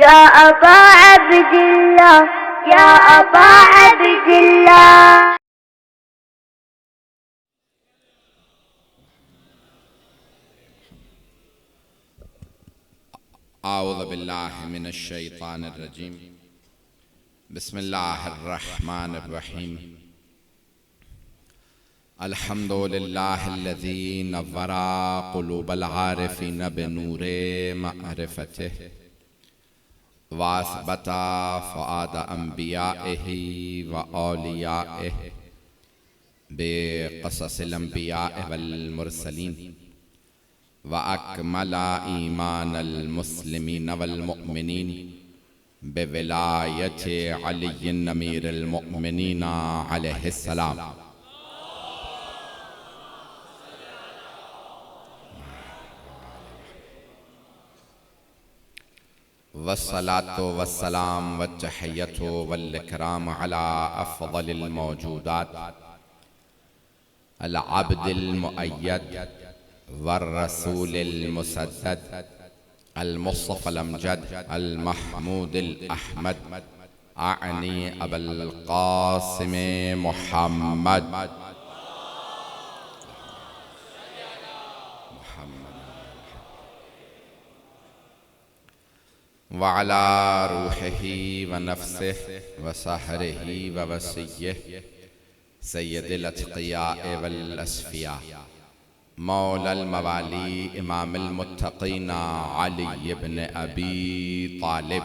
या अबा अब्दिल्लाह, या अबा अब्दिल्लाह। आऊज़ु बिल्लाहि मिनश शैतानिर रजीम। बिस्मिल्लाहिर रहमानिर रहीम। अल्हम्दुलिल्लाहिल्लज़ी नव्वरा क़ुलूबल आरिफ़ीन बिनूरे मअरिफ़तिहि वास्बता फ़ुआद अंबियाइहि व औलियाइहि बिक़ससिल अंबियाइ वल मुरसलीन व अकमला ईमानल मुस्लिमीन वल मुअमिनीन बिविलायति अलीय्यिन अमीरुल मुअमिनीन अलैहिस्सलाम। वस्सलातु वस्सलाम वत्तहिय्यतु वल इकराम अला अफ़ज़लिल मौजूदात अल अब्दिल मुअय्यद वर रसूलिल मुसद्दद अल मुस्तफ़ल अमजद अल महमूदिल अहमद आनी अबुल क़ासिम मुहम्मद व अला रूहिही व नफ्सिही व सहरिही व वसिय्यिही सय्यदिल अत्क़ियाए वल अस्फ़िया मौलल मवाली इमामुल मुत्तक़ीन अली इब्न अबी तालिब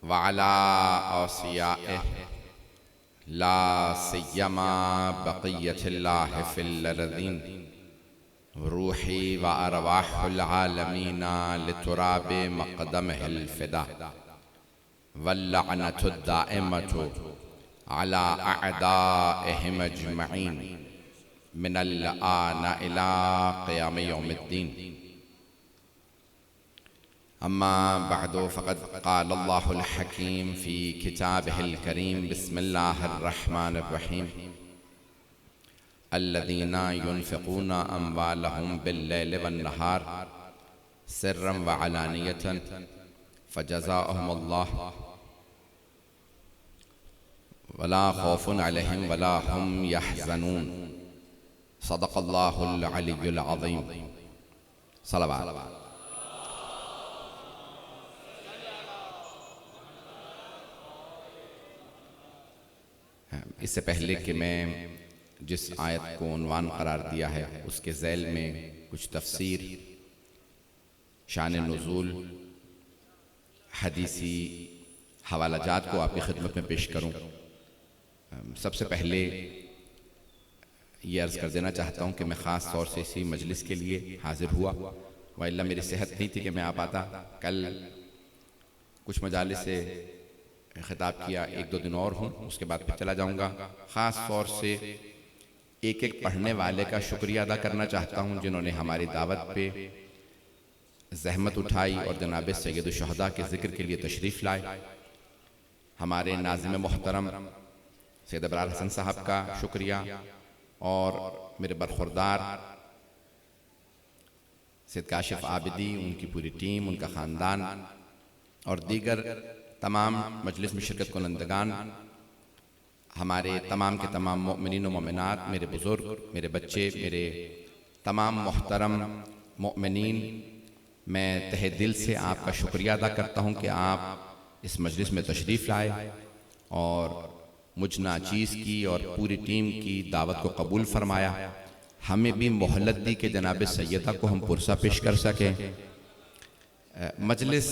व अला औसियाइही ला सिय्यमा बक़िय्यतिल्लाहि फिल अर्ज़ीन रूही व अरवाहुल आलमीन लितुराबि मक़दमिहिल फ़िदा वल्लअनतु दाइमतु अला अअदाइहिम अजमईन मिनल आन इला क़ियाम यौमिद्दीन। अम्मा बअदु फ़क़द क़ालल्लाहुल हकीम फ़ी किताबिहिल करीम बिस्मिल्लाहिर रहमानिर रहीम अल्लज़ीना युनफ़िक़ूना अम्वालहुम बिल्लैलि वन्नहार सिर्रन व अलानियतन फ़जज़ाअहुमुल्लाह वला खौफ़ुन अलैहिम वला हुम यहज़नून। सदक़ल्लाहुल अलियुल अज़ीम। सलवात। इससे पहले कि मैं जिस आयत को उन्वान करार दिया है उसके ज़ैल में कुछ तफसीर, शान नुज़ूल, हदीसी हवालाजात को आपकी खिदमत में पेश करूं। सबसे पहले ये अर्ज़ कर देना चाहता हूं कि मैं ख़ास तौर से इसी मजलिस के लिए हाजिर हुआ, वइल्ला मेरी सेहत नहीं थी कि मैं आ पाता। कल कुछ मजालिस से खिताब किया, एक दो दिन और हूँ, उसके बाद फिर चला जाऊँगा। ख़ास तौर से एक एक पढ़ने वाले का शुक्रिया अदा करना चाहता हूँ जिन्होंने हमारी दावत पे ज़हमत उठाई और जनाब सैयदुश शुहदा के ज़िक्र के लिए तशरीफ़ लाए। हमारे नाज़िम मोहतरम सैयद अबरार हसन साहब का शुक्रिया और मेरे बरखुरदार सैयद काशिफ आबिदी, उनकी पूरी टीम, उनका ख़ानदान और दीगर तमाम मजलिस में शिरकत कुनंदगान, हमारे तमाम के तमाम मोमिनीन व मोमिनात, मेरे बुज़ुर्ग, मेरे बच्चे, मेरे तमाम मोहतरम मोमिनीन, मैं तहे दिल से आपका शुक्रिया अदा करता हूँ कि आप इस मजलिस में तशरीफ़ लाए और मुझ नाचीज़ की और पूरी टीम की दावत को कबूल फरमाया। हमें भी मोहलत दी कि जनाब सैयदा को हम पुरसा पेश कर सकें। मजलिस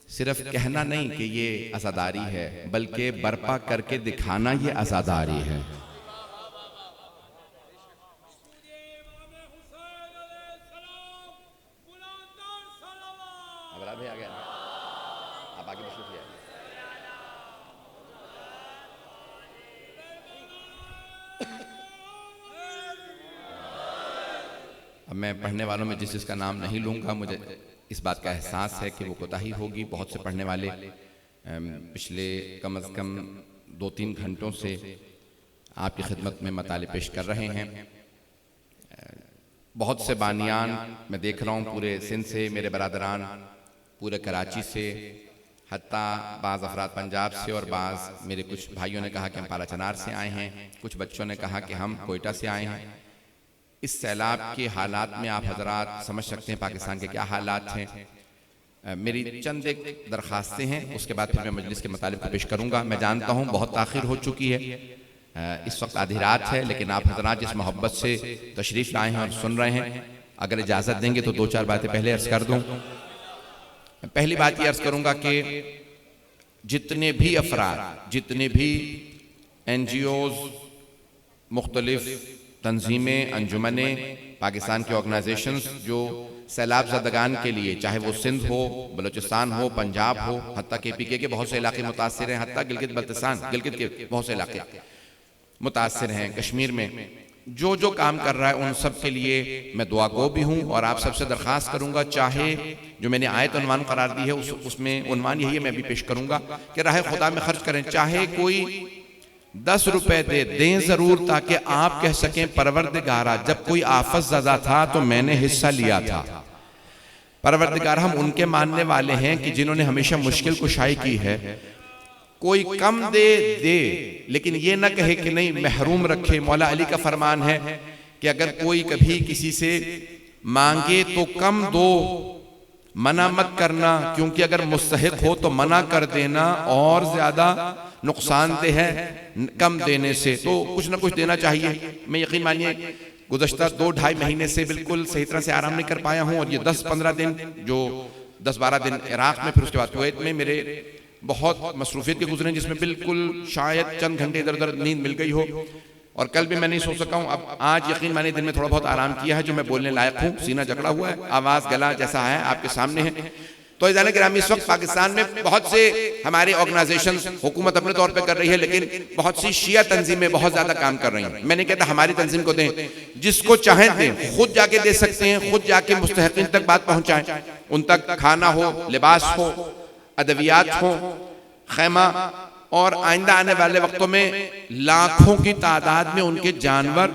सिर्फ कहना नहीं कि ये अज़ादारी है, बल्कि बर्पा करके दिखाना ये अज़ादारी है। अब आ गया, आप आगे तशरीफ़ ले आइए। अब मैं पढ़ने वालों में जिसका नाम नहीं लूँगा, मुझे इस बात का एहसास है कि वो कोताही होगी। बहुत से पढ़ने वाले पिछले कम अज़ कम 2-3 घंटों से आपकी खिदमत में मताले पेश कर रहे हैं। बहुत से बानियान मैं देख रहा हूँ पूरे सिंध से, मेरे बरादरान पूरे कराची से, हत्ता बाज़ अफराद पंजाब से, और बाज़ मेरे कुछ भाइयों ने कहा कि हम पाला चनार से आए हैं, कुछ बच्चों ने कहा कि हम कोयटा से आए हैं। इस सैलाब के हालात में आप हजरात समझ सकते हैं पाकिस्तान के क्या हालात हैं। मेरी चंद एक दरख्वास्तें हैं, उसके बाद फिर मैं मजलिस के मुतालिब को पेश करूँगा। मैं जानता हूँ बहुत ताख़िर हो चुकी है, इस वक्त आधी रात है, लेकिन आप हजरात जिस मोहब्बत से तशरीफ़ लाए हैं और सुन रहे हैं, अगर इजाज़त देंगे तो दो चार बातें पहले अर्ज़ कर दूँ। पहली बात ये अर्ज़ करूँगा कि जितने भी अफराद, जितने भी NGOs, मुख्तलिफ तंजीमें, अंजुमनें, पाकिस्तान के ऑर्गेनाइजेशंस जो सैलाब ज़दगान के लिए, चाहे वो सिंध हो, बलूचिस्तान हो, पंजाब हो, हत्ता KPK के बहुत से इलाके मुतासिर हैं, हत्ता गिलगित बल्तिस्तान, गिलगित के बहुत से इलाके मुतासिर हैं, कश्मीर में जो जो काम कर रहा है उन सब के लिए मैं दुआ गो भी हूँ। और आप सबसे दरख्वास्त करूँगा, चाहे जो मैंने आयत उन्वान करार दी है उसमें उन्वान यही है, मैं भी पेश करूँगा कि राह खुदा में खर्च करें, चाहे कोई 10 रुपए दें ज़रूर, ताकि आप कह सकें परवरदिगारा जब कोई आफत ज़दा था तो मैंने हिस्सा लिया था। परवरदिगार हम उनके मानने वाले हैं कि जिन्होंने हमेशा मुश्किल कुशाई की है। कोई कम दे, लेकिन ये ना कहे कि नहीं, महरूम रखे। मौला अली का फरमान है कि अगर कोई कभी किसी से मांगे तो कम दो, मना मत करना, क्योंकि अगर मुस्तहिक हो तो मना कर देना और ज्यादा नुकसानदेह है कम देने से। तो कुछ ना कुछ देना चाहिए। मैं यकीन मानिए गुज़श्ता 2-2.5 महीने से बिल्कुल सही तरह से आराम नहीं कर पाया हूँ, और ये 10-15 दिन, जो 10-12 दिन इराक में, फिर उसके बाद कुवैत में मेरे बहुत मसरूफियत के गुजरे, जिसमें बिल्कुल शायद चंद घंटे इधर उधर नींद मिल गई हो, और कल भी मैं नहीं सो सका हूँ। अब आज यकीन मानिए दिन में थोड़ा बहुत आराम किया है, जो मैं बोलने लायक हूँ। सीना जकड़ा हुआ है, आवाज़ गला जैसा है आपके सामने है। तो इज़ान गिरामी, इस वक्त पाकिस्तान में बहुत से हमारे ऑर्गेनाइजेशन, हुकूमत अपने तौर पे कर रही है, लेकिन बहुत सी शिया तंजीमें बहुत ज़्यादा काम कर रही हैं। मैं नहीं कहता हमारी तंजीम को दें, जिसको चाहें दें, खुद जाके दे सकते हैं, खुद जाके मुस्तहिकीन तक बात पहुँचाएँ, उन तक खाना हो, लिबास हो, अदवियात हो, खैमा, और आइंदा आने वाले वक्तों में लाखों की तादाद में उनके जानवर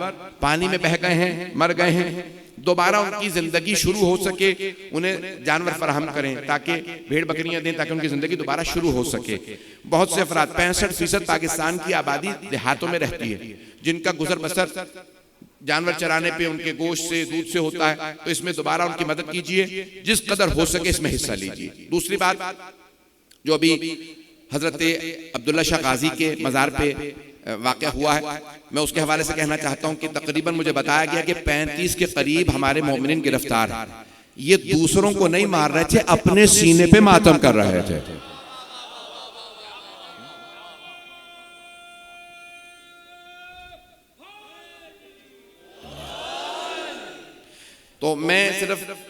पानी में बह गए हैं, मर गए हैं, दोबारा उनकी जिंदगी शुरू हो सके, उन्हें जानवर फराहम करें, ताकि भेड़ बकरियां दें, ताकि उनकी जिंदगी दोबारा शुरू हो सके। बहुत से अफराद, 65% पाकिस्तान की आबादी देहातों में रहती है, जिनका गुजर बसर जानवर चराने पे, उनके गोश्त से, दूध से होता है। तो इसमें दोबारा उनकी मदद कीजिए, जिस कदर हो सके इसमें हिस्सा लीजिए। दूसरी बात, जो अभी हजरत अब्दुल्ला शाह गाजी के मज़ार पे वाक़या हुआ है, मैं उसके हवाले से कहना चाहता हूँ कि तकरीबन मुझे बताया गया कि 35 के करीब हमारे मोमिनीन गिरफ्तार हैं। ये दूसरों को नहीं मार रहे थे, अपने सीने पे मातम कर रहे थे। तो मैं सिर्फ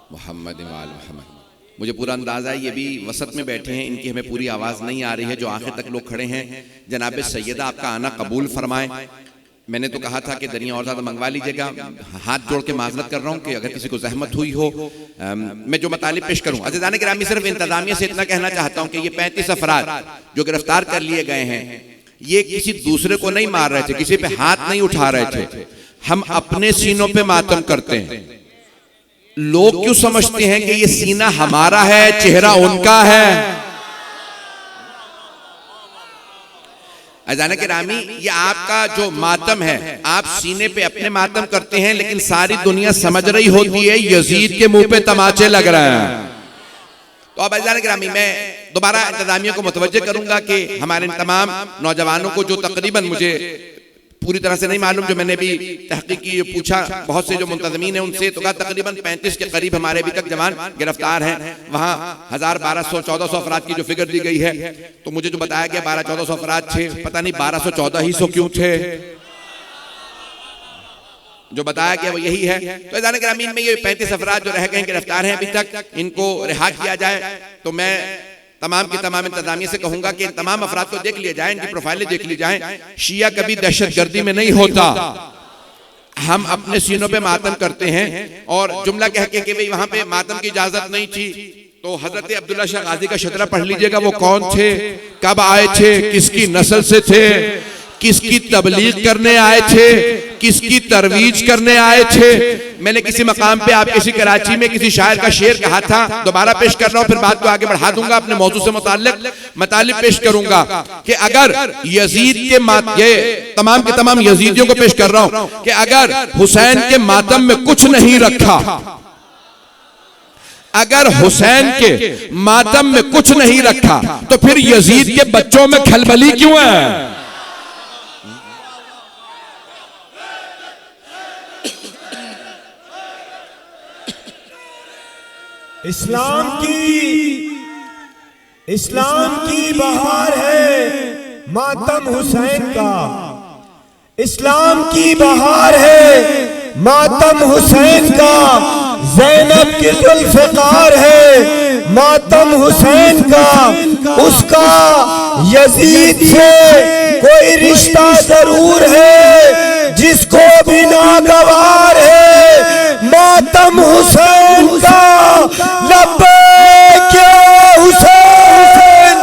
मोहम्मद वाल मोहम्मद। मुझे पूरा अंदाज़ा है ये भी वसत में बैठे हैं, इनकी हमें पूरी आवाज़ नहीं आ रही है। जो आखिर तक लोग खड़े हैं, जनाब सैयदा आपका आना कबूल फरमाएं। मैंने तो कहा था कि दरिया और ज़्यादा मंगवा लीजिएगा। हाथ जोड़ के माजरत कर रहा हूँ कि अगर किसी को जहमत हुई हो, मैं जो मतालिब पेश करूँ। अज़ीज़ान गिरामी, सिर्फ इंतज़ामिया से इतना कहना चाहता हूँ कि ये 35 अफराद जो गिरफ्तार कर लिए गए हैं, ये किसी दूसरे को नहीं मार रहे थे, किसी पे हाथ नहीं उठा रहे थे। हम अपने सीनों पे मातम करते हैं। लोग क्यों समझते हैं कि ये सीना हमारा है, चेहरा उनका है? अज़ान गिरामी, ये आपका जो मातम है, आप सीने पे अपने मातम करते हैं, लेकिन सारी दुनिया समझ रही होती है यजीद के मुंह पे तमाचे लग रहे हैं। तो अब अज़ान गिरामी, मैं दोबारा इंतजामिया को मुतवज्जे करूंगा कि हमारे तमाम नौजवानों को, जो तकरीबन मुझे पूरी तरह से नहीं मालूम, जो मैंने भी तहकीक की, पूछा बहुत से जो मुंतज़मीन हैं उनसे, तो कहा तकरीबन 35 के करीब हमारे अभी तक जवान गिरफ्तार हैं। वहाँ 1000, 1200, 1400 अफराद की जो फिगर दी गई है, तो मुझे जो बताया गया 1200-1400 अफराद थे, पता नहीं 1214 ही सौ क्यों थे, जो बताया गया वो यही है। तो ऐज़ान ग्रामीण में ये 35 अफराद जो रह गए गिरफ्तार हैं अभी तक, इनको रिहा किया जाए। तो मैं तमाम की तमाम इंतजामिया से कहूंगा कि इन तमाम अफराद को देख लिया जाए, इनकी प्रोफाइलें देख ली जाए। शिया कभी दहशतगर्दी में नहीं होता, हम अपने सीनों पे मातम करते हैं। और जुमला कह के कि भाई वहां पे मातम की इजाजत नहीं थी, तो हजरत अब्दुल्ला शाह गाजी का शतरा पढ़ लीजिएगा, वो कौन थे, कब आए थे, किसकी नस्ल से थे, किसकी तबलीग करने आए थे, किसकी तरवीज करने आए थे। मैंने किसी मकाम पे आप किसी कराची में किसी शायर का शेर कहा था, दोबारा पेश कर रहा हूं, फिर बात को आगे बढ़ा दूंगा, अपने मौजू से मुताल्लिक मतलब पेश करूंगा कि अगर यजीद के ये तमाम के तमाम यजीदियों को पेश कर रहा हूं कि अगर हुसैन के मातम में कुछ नहीं रखा, अगर हुसैन के मातम में कुछ नहीं रखा, तो फिर यजीद के बच्चों में खलबली क्यों है? इस्लाम की बहार है मातम हुसैन का, इस्लाम की बहार है मातम हुसैन का, ज़ैनब की जुल्फ़िकार है मातम हुसैन का, उसका यजीद से कोई रिश्ता जरूर है जिसको भी नागवार है मातम हुसैन का। लब्बैक या हुसैन,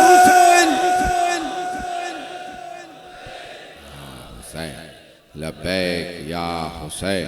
लब्बैक या हुसैन।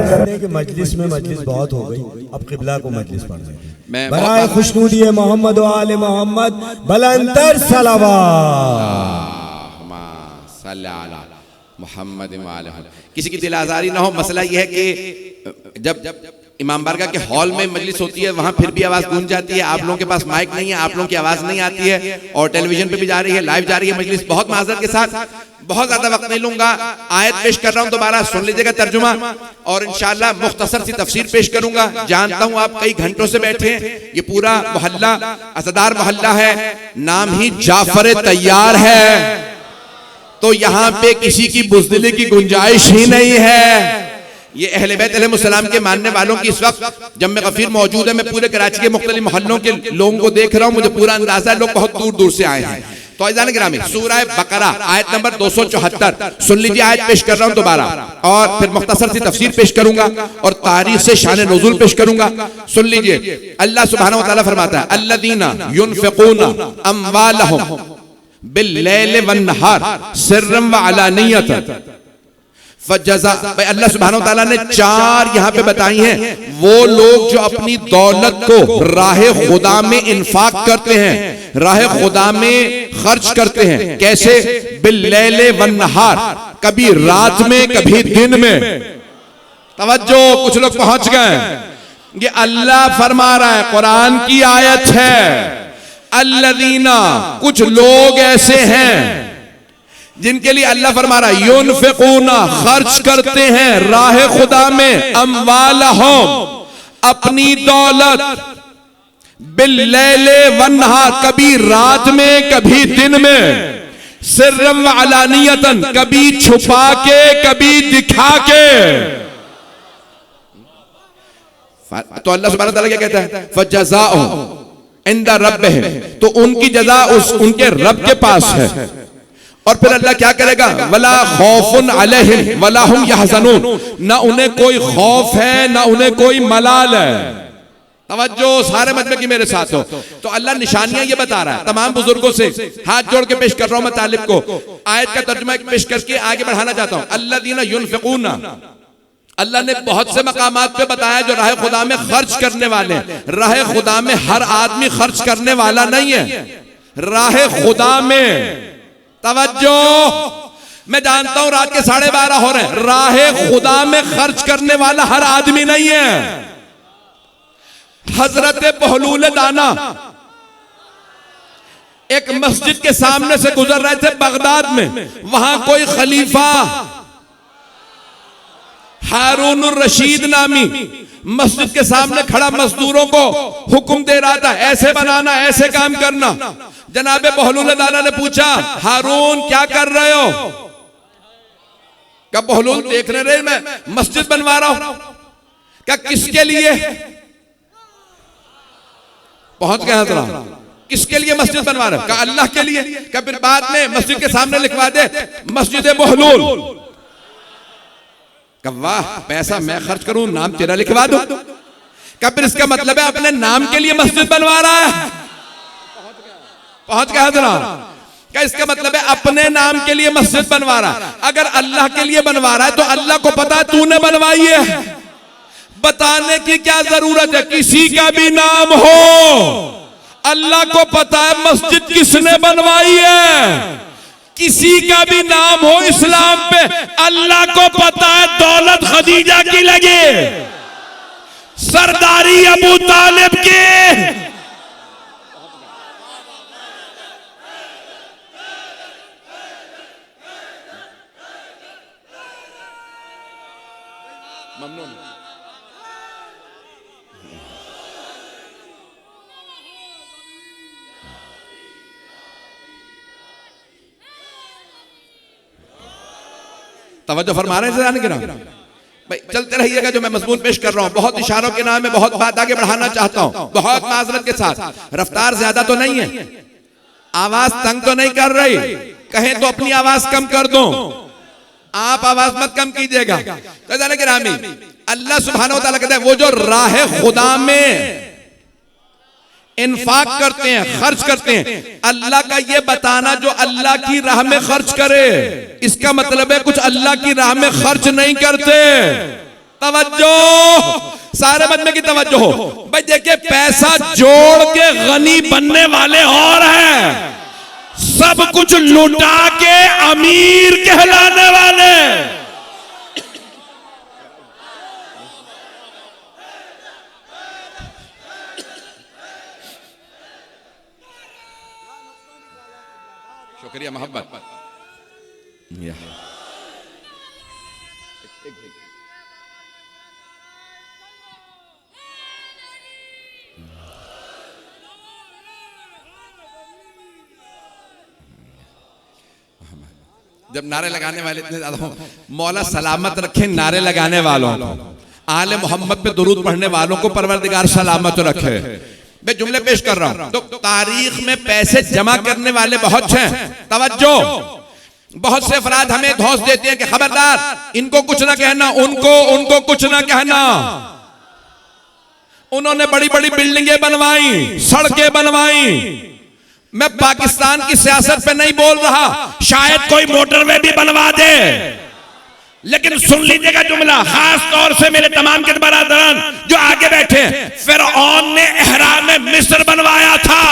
करने के मजलिस में मजलिस बहुत हो गई, अब किबला को मजलिस पढ़ दें। बराए खुशनूदी मोहम्मद व आले मोहम्मद बुलंदतर सलावत मोहम्मद। किसी की दिल आजारी ना हो। मसला यह है कि जब इमाम बारगाह के हॉल में मजलिस होती है, वहां फिर भी आवाज गूंज जाती है, आप लोगों के पास माइक नहीं है, आप लोगों की आवाज नहीं आती है, और टेलीविजन पे भी जा रही है, लाइव जा रही है मजलिस। बहुत माजरत के साथ, बहुत ज्यादा वक्त नहीं लूंगा, आयत पेश कर रहा हूं, दोबारा सुन लीजिएगा तर्जुमा, और इंशाअल्लाह मुख्तसर सी तफसीर पेश करूंगा। जानता हूं आप कई घंटों से बैठे हैं, ये पूरा मोहल्ला असदार मोहल्ला है, नाम ही जाफर तैयार है, तो यहाँ पे किसी की बुज़दिली की गुंजाइश ही नहीं है। ये अहले बैत अलैहिस्सलाम के मानने वालों की इस वक्त जम्मे गफीर मौजूद है। मैं पूरे कराची के मुख्तलिफ मोहल्लों के लोगों को देख रहा हूँ, मुझे पूरा अंदाजा है लोग बहुत दूर दूर से आए हैं। तो अज़ान गिरामी सूरह बकरा आयत नंबर 274 सुन लीजिए, आयत पेश कर रहा हूँ दोबारा, और फिर मुख्तसर सी तफसीर पेश करूंगा और तारीख से शान नुज़ूल पेश करूंगा। सुन लीजिए, अल्लाह सुब्हानहू व तआला फरमाता है, अल्लज़ीना युनफ़िक़ूना अम्वालहुम बिल्लैल वन्नहार सिर्रन व अलानियतन फजज़ा। भाई अल्लाह सुब्हानहू व तआला ने चार यहाँ पे बताई हैं, वो लोग जो अपनी दौलत को राहे खुदा में इंफाक करते हैं, राहे खुदा में खर्च करते हैं। कैसे? बिल्लैल वन्नहार, कभी रात में कभी दिन में। तवज्जो, कुछ लोग पहुंच गए। ये अल्लाह फरमा रहा है, कुरान की आयत है, अल्लज़ीना, कुछ लोग ऐसे हैं जिनके लिए अल्लाह फरमा रहा है, युनफ़िक़ूना, खर्च करते हैं राह खुदा में, अम्वालहुम, अपनी दौलत, बिल्लैल वन्नहार, कभी रात में कभी दिन में, सिर्रन व अलानियतन, कभी छुपा के कभी दिखा के। तो अल्लाह सुब्हानहू व तआला क्या कहता है? फजज़ाओ इंदा रब्बिहिम, तो उनकी जज़ा उनके रब के पास है। और फिर अल्लाह क्या करेगा? वला खौफुन अलैहिम वला हुम यहज़नून, ना उन्हें कोई खौफ है ना उन्हें कोई मलाल है। तवज्जो, सारे मजमे की मेरे साथ हो। तो अल्लाह निशानियां ये बता रहा है, तमाम बुजुर्गों से हाथ जोड़ के पेश कर रहा हूं मैं तालिब को। आयत का तर्जुमा पेश करके आगे बढ़ाना चाहता हूं। अल्लज़ीना युनफ़िक़ूना, अल्लाह ने बहुत से मकामात पे बताया जो राह खुदा में खर्च करने वाले। राह खुदा में हर आदमी खर्च करने वाला नहीं है। राह खुदा में, तवज्जो, मैं जानता हूं रात के 12:30 हो रहे हैं, राह खुदा में खर्च करने वाला हर आदमी नहीं है। हजरत बहलूल दाना एक मस्जिद के सामने से गुजर रहे थे बगदाद में। वहां कोई खलीफा हारून रशीद नामी मस्जिद के सामने खड़ा मजदूरों को हुक्म दे रहा था, ऐसे बनाना, ऐसे काम करना। जनाबे बहलूल दाना ने पूछा, हारून क्या कर रहे हो? क्या बहलूल देखने रहे मैं मस्जिद बनवा रहा हूं। क्या किसके लिए? पहुंच गया जरा, किसके लिए मस्जिद बनवा रहे हो? क्या अल्लाह के लिए? क्या फिर बाद में मस्जिद के सामने लिखवा दे मस्जिद बहलूल? क्या वाह, पैसा मैं खर्च करूं, नाम तेरा लिखवा दो। क्या फिर इसका मतलब है अपने नाम के लिए मस्जिद बनवा रहा है? पहुंच गया जरा। क्या इसका मतलब है अपने नाम के लिए मस्जिद बनवा रहा है? अगर अल्लाह के लिए बनवा रहा है तो अल्लाह को पता है तूने बनवाई है, बताने की क्या जरूरत है? किसी का भी नाम हो, अल्लाह को पता है मस्जिद किसने बनवाई है। किसी का भी नाम हो इस्लाम पे, अल्लाह को पता है दौलत खदीजा की लगे, सरदारी अबू तालिब की। तवज्जो फरमा रहे हैं भाई, चलते रहिएगा। जो मैं मजमून पेश कर रहा हूं बहुत इशारों के नाम में बहुत बात आगे बढ़ाना चाहता हूं, बहुत माजरत के साथ। रफ्तार ज्यादा तो नहीं है, आवाज तंग तो नहीं कर रही, कहें तो अपनी आवाज कम कर दो, आप आवाज मत कम कीजिएगा। तो गिरामी, अल्लाह सुब्हानहू व तआला कहते हैं वो जो राह खुदा में इन्फाक करते हैं, खर्च करते हैं, अल्लाह का ये बताना जो अल्लाह की राह में खर्च करे, इसका मतलब है कुछ अल्लाह की राह में खर्च नहीं करते। तवज्जो, सारे मजमे की तवज्जो हो भाई। देखिए, पैसा जोड़ के गनी बनने वाले और हैं, सब कुछ लुटा के अमीर कहलाने वाले। शुक्रिया मोहब्बत। जब नारे लगाने वाले इतने ज्यादा हो, मौला सलामत रखे नारे लगाने वालों को, आले मोहम्मद पे दुरूद पढ़ने वालों को परवरदिगार सलामत रखे। मैं जुमले पेश कर रहा हूं। तो तारीख में पैसे जमा करने वाले बहुत हैं, तवज्जो। बहुत से अफराद हमें धौंस देते हैं कि खबरदार इनको कुछ ना कहना, उनको कुछ ना कहना। उन्होंने बड़ी बड़ी बिल्डिंगें बनवाई, सड़कें बनवाई। मैं पाकिस्तान की सियासत पे नहीं बोल रहा, शायद कोई मोटरवे भी बनवा दे, लेकिन सुन लीजिएगा जुमला, खास तौर से मेरे तमाम के बरादरान जो आगे बैठे। फिरऔन ने एहराम मिस्र बनवाया था,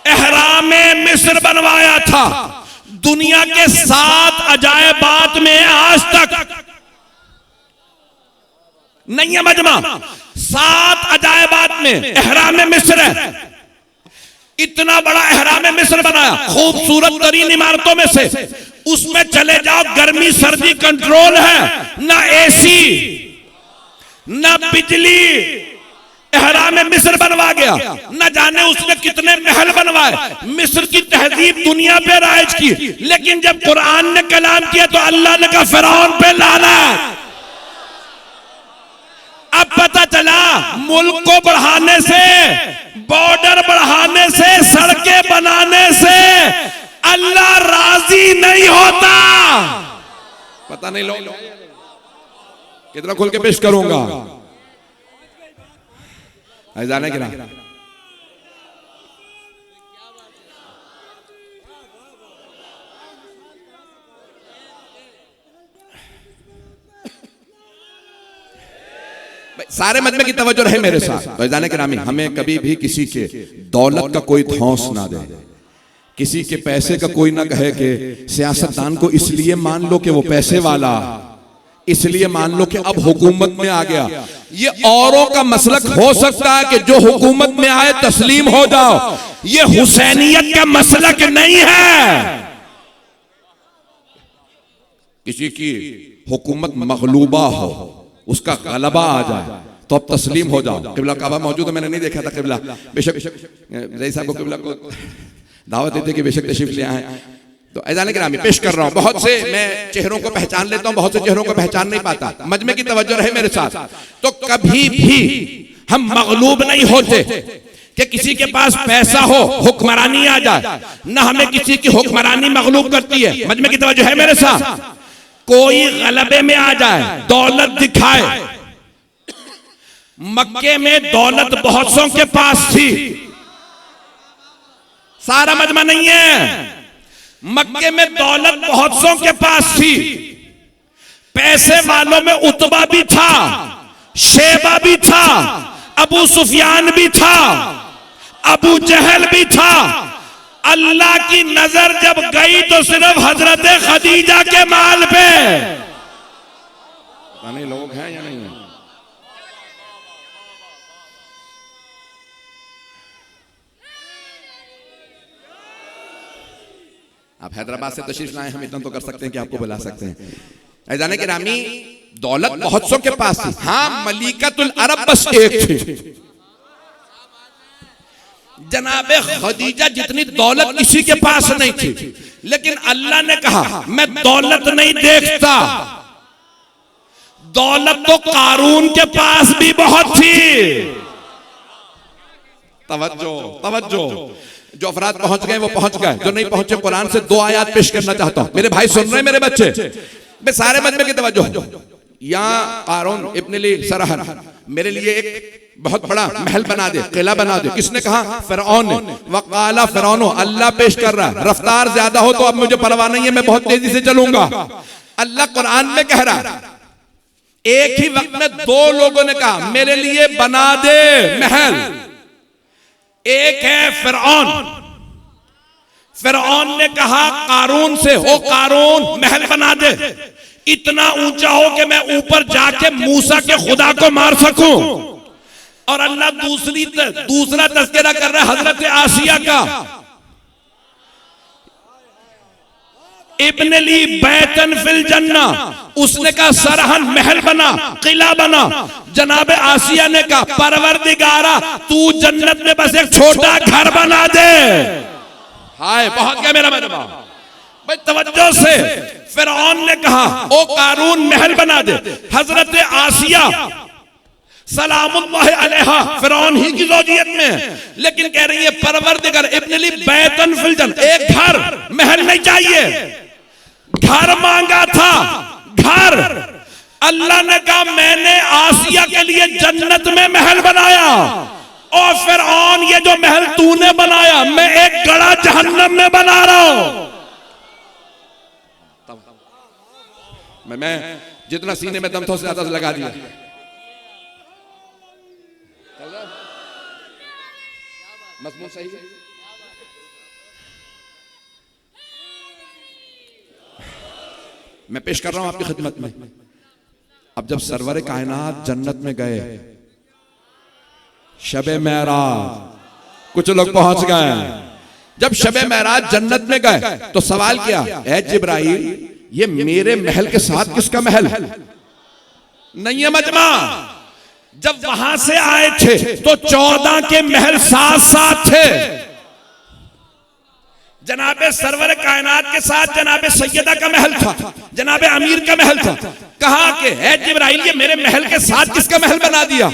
एहराम मिस्र बनवाया था। दुनिया के 7 अजायबात में आज तक नहीं है मजमा, 7 अजायबात में एहराम मिस्र है। इतना बड़ा एहराम मिस्र बनाया, खूबसूरत तरीन इमारतों में से। उसमें चले जाओ, गर्मी सर्दी कंट्रोल है, ना एसी ना बिजली। एहराम मिस्र बनवा गया, न जाने उसने कितने महल बनवाए। मिस्र की तहजीब दुनिया पे राइज की, लेकिन जब कुरान ने कलाम किया तो अल्लाह ने कहा फिरौन पे लानत। अब पता चला मुल्क को बढ़ाने से, बॉर्डर बढ़ाने से, सड़कें बनाने से अल्लाह राजी नहीं होता। पता नहीं लोग कितना खुल के पेश करूंगा। जाने कि ना सारे मजमे की तवज्जो रहे मेरे साथ। तो जाने के नामी हमें कभी भी किसी के दौलत का कोई धौंस ना दे, किसी के पैसे का कोई ना कहे कि सियासतदान को इसलिए मान लो कि वो पैसे वाला, इसलिए मान लो कि अब हुकूमत में आ गया। ये औरों का मसलक हो सकता है कि जो हुकूमत में आए तस्लीम हो जाओ, ये हुसैनियत का मसलक नहीं है। किसी की हुकूमत मगलूबा हो, उसका गलबा आ जाए तो अब तस्लीम हो जाओ। किबला काबा मौजूद है, मैंने नहीं देखा था किबला, बेशक रई साहब को किबला को दावत देते कि बेशक तशरीफ ले आए। तो ऐसा नहीं कि पेश कर रहा हूं, बहुत से मैं चेहरों को पहचान लेता हूं, बहुत से चेहरों को पहचान नहीं पाता। मजमे की तवज्जो रहे मेरे साथ। तो कभी भी हम मगलूब नहीं होते कि किसी के पास पैसा हो हुक्मरानी आ जाए, ना हमें किसी की हुक्मरानी मगलूब करती है। मजमे की तवज्जो है मेरे साथ। कोई गलबे में आ जाए, दौलत दिखाए। मक्के में दौलत बहुत सौ के पास थी, सारा मजमा नहीं है। मक्के में दौलत बहुत सौ के पास थी। पैसे वालों में उतबा भी था, शेबा भी था, अबू सुफियान भी था, अबू जहल भी था। अल्लाह की नजर जब गई तो सिर्फ हजरत खदीजा के माल पे। नहीं लोग हैं या नहीं है? आप हैदराबाद से तशरीफ लाए, हम इतना तो कर सकते हैं कि आपको बुला सकते हैं। जाने के रामी दौलत बहुत सौ के पास थी। हाँ, मलिकतुल अरब बस एक थी। जनाबे खदीजा जितनी दौलत किसी के पास नहीं थी, लेकिन अल्लाह ने कहा मैं दौलत नहीं देखता। दौलत तो कारून के पास भी बहुत थी। तवज्जो तवज्जो। जो अफराद पहुंच गए वो पहुंच गए, जो नहीं पहुंचे कुरान से 2 आयत पेश करना चाहता हूं। मेरे भाई सुन रहे हैं, मेरे बच्चे, मैं सारे मजमे की तवज्जो। यहाँ कारून इब्न ली सरहन मेरे लिए एक बहुत बड़ा महल बना दे, किला बना दे। किसने कहा? फिरौन ने। वकाला फिरौनो, अल्लाह पेश कर रहा है। रफ्तार ज्यादा हो तो अब मुझे परवाह नहीं है, मैं बहुत तेजी से चलूंगा। अल्लाह कुरान में कह रहा है। एक ही वक्त में 2 लोगों ने कहा मेरे लिए बना दे महल। एक है फिरौन। फिरौन ने कहा कारून से, ओ कारून महल बना दे, इतना ऊंचा हो कि मैं ऊपर जाके मूसा के खुदा को मार सकूं। और अल्लाह दूसरा तज़किरा कर रहा है हजरत आसिया का। इब्न ली बैतन फिल जन्ना, उसने कहा सरहन महल बना, किला बना। जनाबे आसिया ने कहा परवरदिगारा तू जन्नत में बस एक छोटा घर बना दे। हाय बहुत क्या मेरा मजमा भाई, तवज्जो से। फिरौन ने कहा ओ कारून महल बना दे। हजरत आसिया सलामुल्लाह अलैहा फिरौन ही की ज़ौजियत में, लेकिन कह रही है परवरदिगार इब्न ली बैतन फिल जन्नत, एक घर, महल नहीं चाहिए। घर मांगा था, घर। अल्लाह ने कहा मैंने आसिया के लिए जन्नत में महल बनाया, और फिरौन ये जो महल तूने बनाया मैं एक गड़ा जहन्नम में बना रहा हूं। मैं जितना सीने में दम था उससे ज्यादा लगा दिया। मजमून सही है। मैं पेश कर रहा हूं आपकी खिदमत में। अब जब सरवर कायनात जन्नत में गए, शबे मेराज कुछ लोग पहुंच गए। जब शबे मेराज जन्नत में गए तो सवाल किया, ऐ जिब्राइल ये मेरे महल के साथ किसका महल नहीं है? मजमा जब वहां से आए थे तो 14 के महल साथ साथ थे। जनाबे सरवर कायनात के साथ जनाबे सैयदा का महल था, जनाबे अमीर का महल था। कहा कि है जिब्राइल ये मेरे महल के साथ किसका महल बना दिया,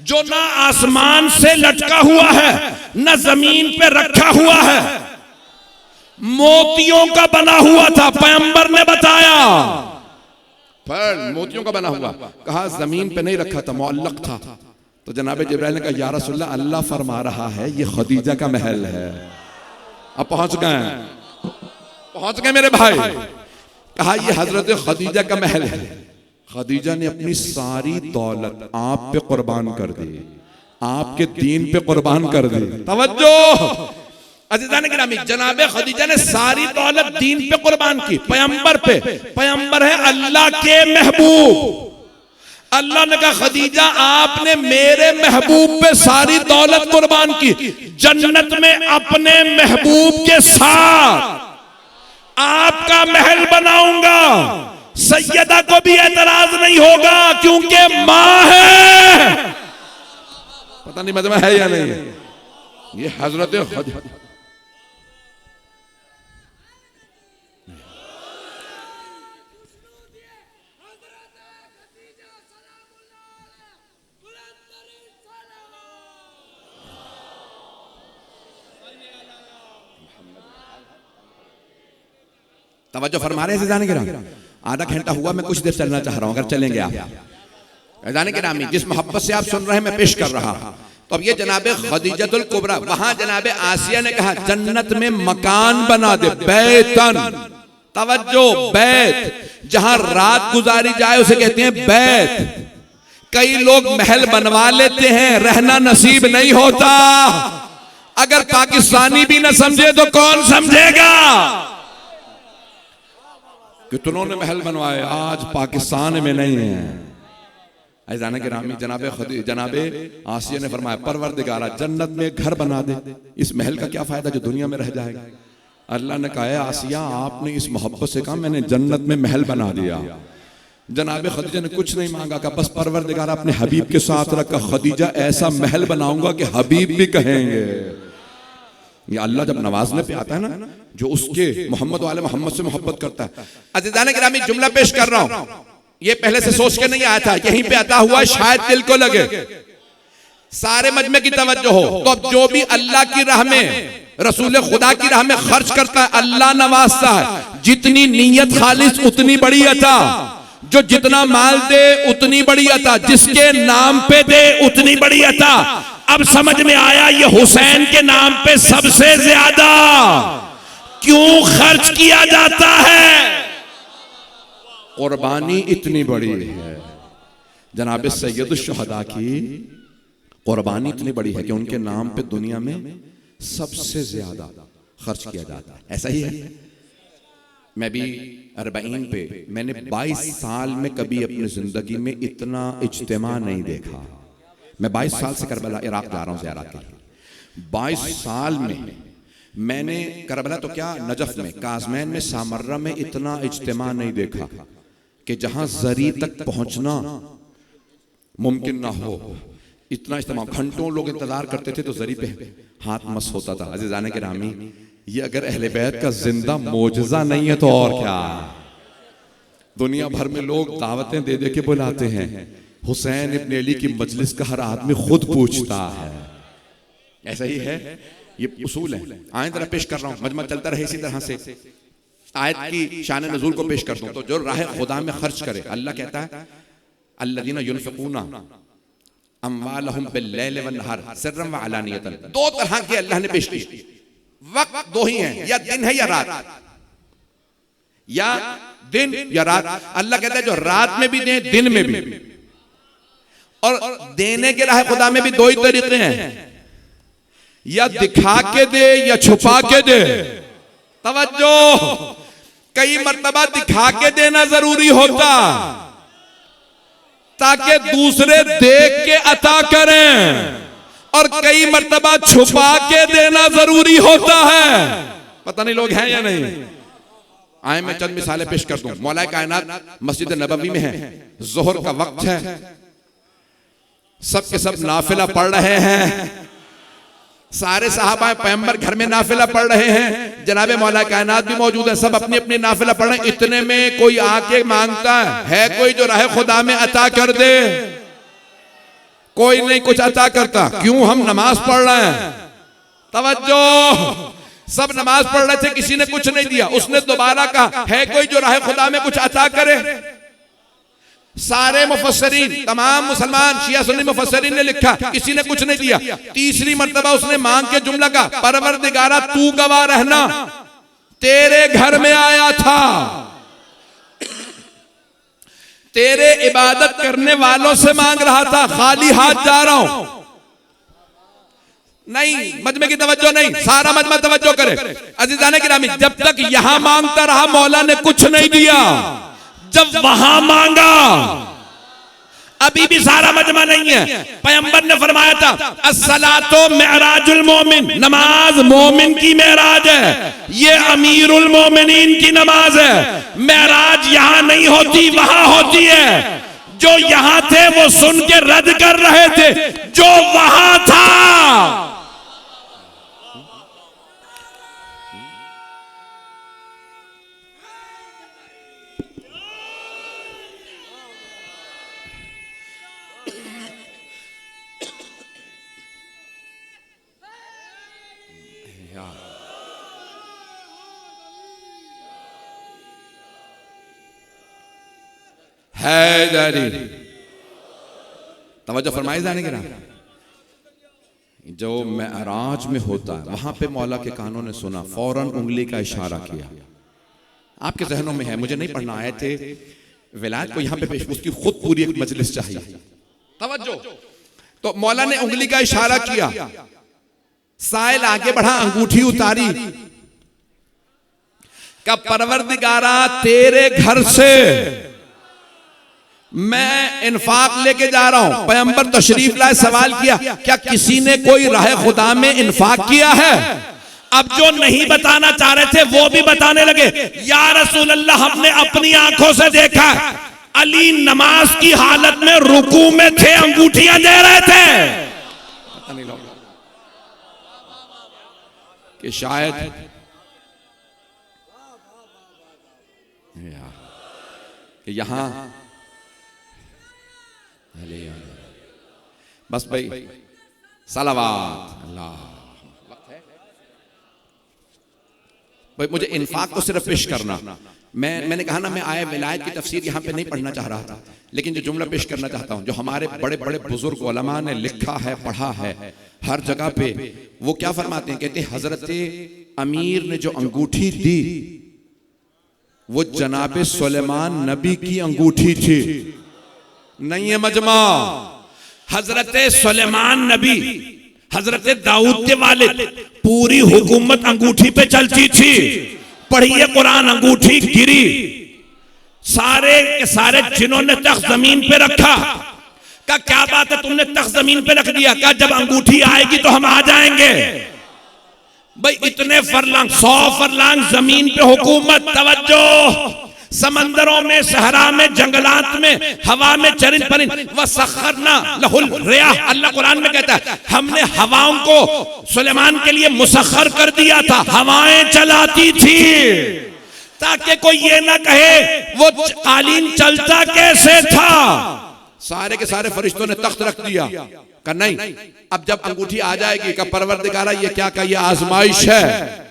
जो ना आसमान से लटका हुआ है ना जमीन पे रखा हुआ है, मोतियों का बना हुआ था। पैगंबर ने बताया पर मोतियों का बना हुआ। कहा जमीन पे नहीं रखा था, मुअल्लक था, तो जनाब जिब्राइल ने कहा या रसूलल्लाह, अल्लाह फरमा रहा है ये खदीजा का महल है। अब पहुंच गए मेरे भाई। कहा ये हजरत खदीजा का महल है। खदीजा ने अपनी सारी दौलत आप पे कुर्बान कर दी, आपके दीन पे कुर्बान कर दी। तवज्जो अज़ीज़ान गिरामी, जनाब खदीजा ने सारी दौलत दीन पे कुर्बान की, पैगंबर पे। पैगंबर है अल्लाह के महबूब। अल्लाह ने कहा खदीजा आपने मेरे महबूब पे सारी दौलत कुर्बान की, जन्नत में अपने महबूब के साथ आपका महल बनाऊंगा। सैयदा को भी एतराज नहीं होगा क्योंकि मां है। पता नहीं मजमा है या नहीं। ये हजरत खदीजा तवज्जो फरमा रहे हैं जाने के राम। आधा घंटा हुआ, मैं कुछ देर चलना चाह रहा हूं, अगर चलेंगे आप जाने के रामी। जिस मोहब्बत से आप सुन रहे हैं मैं पेश कर रहा हूं। तो अब ये जनाबे खदीजतुल कुबरा, वहां जनाबे आसिया ने कहा जन्नत में मकान बना दे, बैतन। तवज्जो, बैत जहां रात गुजारी जाए उसे कहते हैं बैत। कई लोग महल बनवा लेते हैं, रहना नसीब नहीं होता। अगर पाकिस्तानी भी ना समझे तो कौन समझेगा। कितनों ने महल बनवाए, आज पाकिस्तान में नहीं है। ऐज़ान के रामी जनाबे आसिया ने फरमाया परवरदिगारा जन्नत में घर बना दे, इस महल का क्या फायदा जो दुनिया में रह जाएगा। अल्लाह ने कहा आसिया आपने इस मोहब्बत से कहा मैंने जन्नत में महल बना दिया। जनाबे खदीजा ने कुछ नहीं मांगा, कहा बस परवरदिगारा अपने हबीब के साथ रखा, खदीजा ऐसा महल बनाऊंगा कि हबीब भी कहेंगे। ये अल्लाह जब नवाजने पे आता है ना, जो उसके मोहम्मद वाले मोहम्मद से मोहब्बत करता है। अज़ीज़ान गिरामी जुमला पेश कर रहा हूं, ये पहले से सोच के नहीं आया था, यहीं पे आता हुआ शायद दिल को लगे, सारे मजमे की तवज्जो हो। तो अब जो भी अल्लाह की राह में, रसूल खुदा की राह में खर्च करता है, अल्लाह नवाजता है। जितनी नीयत खालिस उतनी बड़ी अता, जो जितना माल दे उतनी बड़ी अता, जिसके नाम पे दे उतनी बड़ी अता। अब समझ में आया ये हुसैन के नाम पे सबसे ज्यादा क्यों खर्च किया जाता है। कुर्बानी इतनी बड़ी है। जनाब सैयद शुहदा की कुर्बानी इतनी बड़ी है कि उनके नाम पे दुनिया में सबसे ज्यादा खर्च किया जाता है। ऐसा ही है। मैं भी 40 पे, मैंने 22 साल में कभी अपनी जिंदगी में इतना इज्तिमा नहीं देखा। मैं 22 साल से करबला इराक जा रहा हूं ज़ियारत के लिए। 22 साल में मैंने करबला तो क्या, नजफ में, काज़मैन में, सामर्रा में इतना इज्तिमा नहीं देखा कि जहां जरी तक पहुंचना मुमकिन ना हो। इतना इज्तिमा, घंटों लोग इंतजार करते थे तो जरी पे हाथ मस होता था। अज़ीज़ान गिरामी, ये अगर अहले बैत का जिंदा मोजज़ा नहीं है तो और क्या। दुनिया भर में लोग दावतें दे दे के बुलाते हैं, हुसैन इब्न अली की मजलिस का हर आदमी खुद पूछता है। ऐसा ही है, ये उसूल है। आयत जरा पेश कर रहा हूं, मजमा चलता रहे इसी तरह से। आयत की शान नज़ूल को पेश कर दूं तो जो राह खुदा में खर्च करे, अल्लाह कहता है अल्लज़ीना युनफ़िक़ूना अम्वालहुम बिल्लैल वन्नहार सिर्रन व अलानियतन। दो तरह के अल्लाह ने पेश किए। वक्त दो ही हैं, या दिन है या रात, या दिन या रात। अल्लाह कहता है जो रात में भी दे दिन में भी। और देने के राह खुदा में भी दो ही तरीके हैं, या दिखा के दे या छुपा के दे। तवज्जो, कई मर्तबा दिखा के देना जरूरी होता ताकि दूसरे देख के अता करें, और कई मर्तबा छुपा के देना जरूरी होता है। पता नहीं लोग हैं या नहीं। आए मैं चंद मिसालें पेश कर दूं। मौला कायनात मस्जिद नबवी में है, जोहर का वक्त है, सब के सब नाफिला पढ़ रहे हैं। सारे सहाबा पैगंबर घर में नाफिला पढ़ रहे हैं, जनाबे मौला कायनात भी मौजूद है, सब अपनी अपनी नाफिला पढ़ रहे हैं। इतने में कोई आके मांगता है कोई जो राह खुदा में अता कर दे? कोई नहीं कुछ अता करता। क्यों? हम नमाज पढ़ रहे हैं। तवज्जो, सब नमाज पढ़ रहे थे, किसी ने कुछ नहीं दिया। उसने दोबारा कहा है कोई जो राह खुदा में कुछ अता करे? सारे मुफस्सरीन, तमाम मुसलमान शिया सुन्नी मुफस्सरीन ने लिखा, किसी ने कुछ नहीं दिया। तीसरी मर्तबा उसने मांग के जुमला का, परवरदिगारा तू गवाह रहना, तेरे घर में आया था, तेरे इबादत करने वालों से मांग रहा था, खाली हाथ जा रहा हूं। नहीं, मजमे की तवज्जो नहीं, सारा मजमा तवज्जो करे। अजीजाने गिरामी, जब तक यहां मांगता रहा मौला ने कुछ नहीं दिया, जब वहां मांगा अभी भी सारा मजमा नहीं है। पैगंबर ने फरमाया था, अस्सलातो मेराजुल मोमिन, नमाज मोमिन की मेराज है, ये अमीरुल मोमिनीन की नमाज है। मेराज यहां नहीं होती, वहां होती है। जो यहां थे वो सुन के रद्द कर रहे थे, जो वहां था हैदरी। तवज्जो फरमाई जाने के ना, जो मेराज में होता है वहां पे मौला के कानों ने सुना, फौरन उंगली का इशारा किया। आपके जहनों में है, मुझे नहीं पढ़ना आए थे विलायत को यहां पे पेश, उसकी खुद पूरी एक मजलिस चाहिए। तवज्जो, तो मौला ने उंगली का इशारा किया, साइल आगे बढ़ा, अंगूठी उतारी, का परवरदिगारा तेरे घर से मैं इन्फाक लेके जा रहा हूं। पैगंबर तशरीफ लाए, सवाल किया, क्या किसी ने कोई राह खुदा में इन्फाक किया है? अब जो नहीं बताना चाह रहे थे वो भी बताने लगे, या रसूल अल्लाह, हमने अपनी आंखों से देखा, अली नमाज की हालत में रुकू में थे, अंगूठियां दे रहे थे। पता नहीं लोग कि शायद यहां बस भाई सलावात अल्लाह भाई, मुझे इन्फाक तो सिर्फ पेश करना। मैंने कहा ना, मैं आया विलायत की तफसीर यहां पे नहीं पढ़ना चाह रहा था, लेकिन जो जुमला पेश करना चाहता हूं, जो हमारे बड़े बड़े बुजुर्ग उलमा ने लिखा है, पढ़ा है हर जगह पे, वो क्या फरमाते हैं, कहते हैं हजरत अमीर ने जो अंगूठी दी वो जनाबे सुलेमान नबी की अंगूठी थी। नहीं है मजमा, हजरत सुलेमान नबी, हजरत दाऊद के वालिद, पूरी हुकूमत अंगूठी पे चलती थी। पढ़िए कुरान, अंगूठी गिरी, सारे के सारे जिन्होंने तख्त जमीन पे रखा। का क्या बात है, तुमने तख्त जमीन पे रख दिया? का जब अंगूठी आएगी तो हम आ जाएंगे। भाई इतने फरलांग, 100 फरलांग जमीन पे हुकूमत। तवज्जो, समंदरों में, सहरा में, जंगलात में, हवा में चरिंद परिंद, वसख्खरना लहुल रियाह, अल्लाह कुरान में कहता है हमने हवाओं को सुलेमान के लिए मुसख्खर कर दिया था, हवाएं चलाती थी, ताकि कोई ये ना कहे वो कालीन चलता कैसे था। सारे के सारे फरिश्तों ने तख्त रख दिया, का नहीं, अब जब अंगूठी आ जाएगी, का परवरदिगारा ये क्या, का ये आजमाइश है,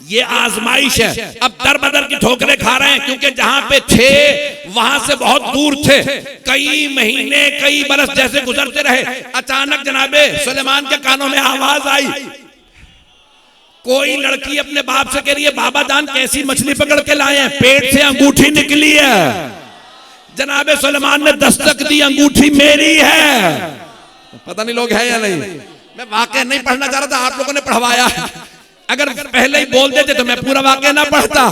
ये आजमाइश है। अब दर बदर की ठोकरें खा रहे हैं, क्योंकि जहां पे थे वहां से बहुत दूर थे। कई महीने, कई बरस जैसे गुजरते रहे, अचानक जनाबे सुलेमान के कानों में आवाज आई, कोई लड़की अपने बाप से कह रही है, बाबा जान कैसी मछली पकड़ के लाए हैं, पेट से अंगूठी निकली है। जनाबे सुलेमान ने दस्तक दी, अंगूठी मेरी है। पता नहीं लोग है या नहीं, मैं वाकया नहीं पढ़ना चाह रहा था, आप लोगों ने पढ़वाया। अगर पहले ही बोल देते तो मैं पूरा वाकया ना पढ़ता।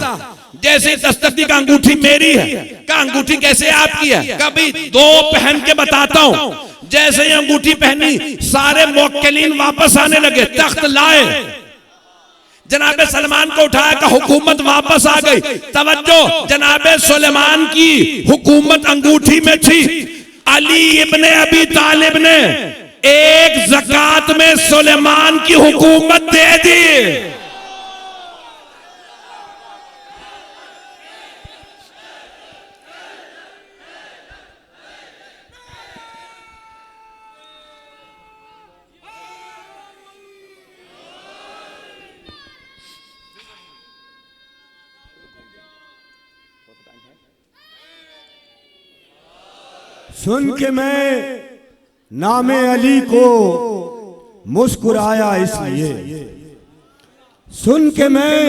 जैसे दस्तक दी का अंगूठी मेरी है, का अंगूठी कैसे आपकी है, कभी दो पहन के बताता हूं। जैसे ही अंगूठी पहनी, सारे मुवक्किलीन वापस आने लगे, तख्त लाए, जनाबे सलमान को उठाया, का हुकूमत वापस आ गई। तवज्जो, जनाबे सुलेमान की हुकूमत अंगूठी में थी। अली इब्ने अबी तालिब ने एक ज़कात में सुलेमान की हुकूमत दे दी। सुन के मैं नामे अली को मुस्कुराया इसलिए, सुन के मैं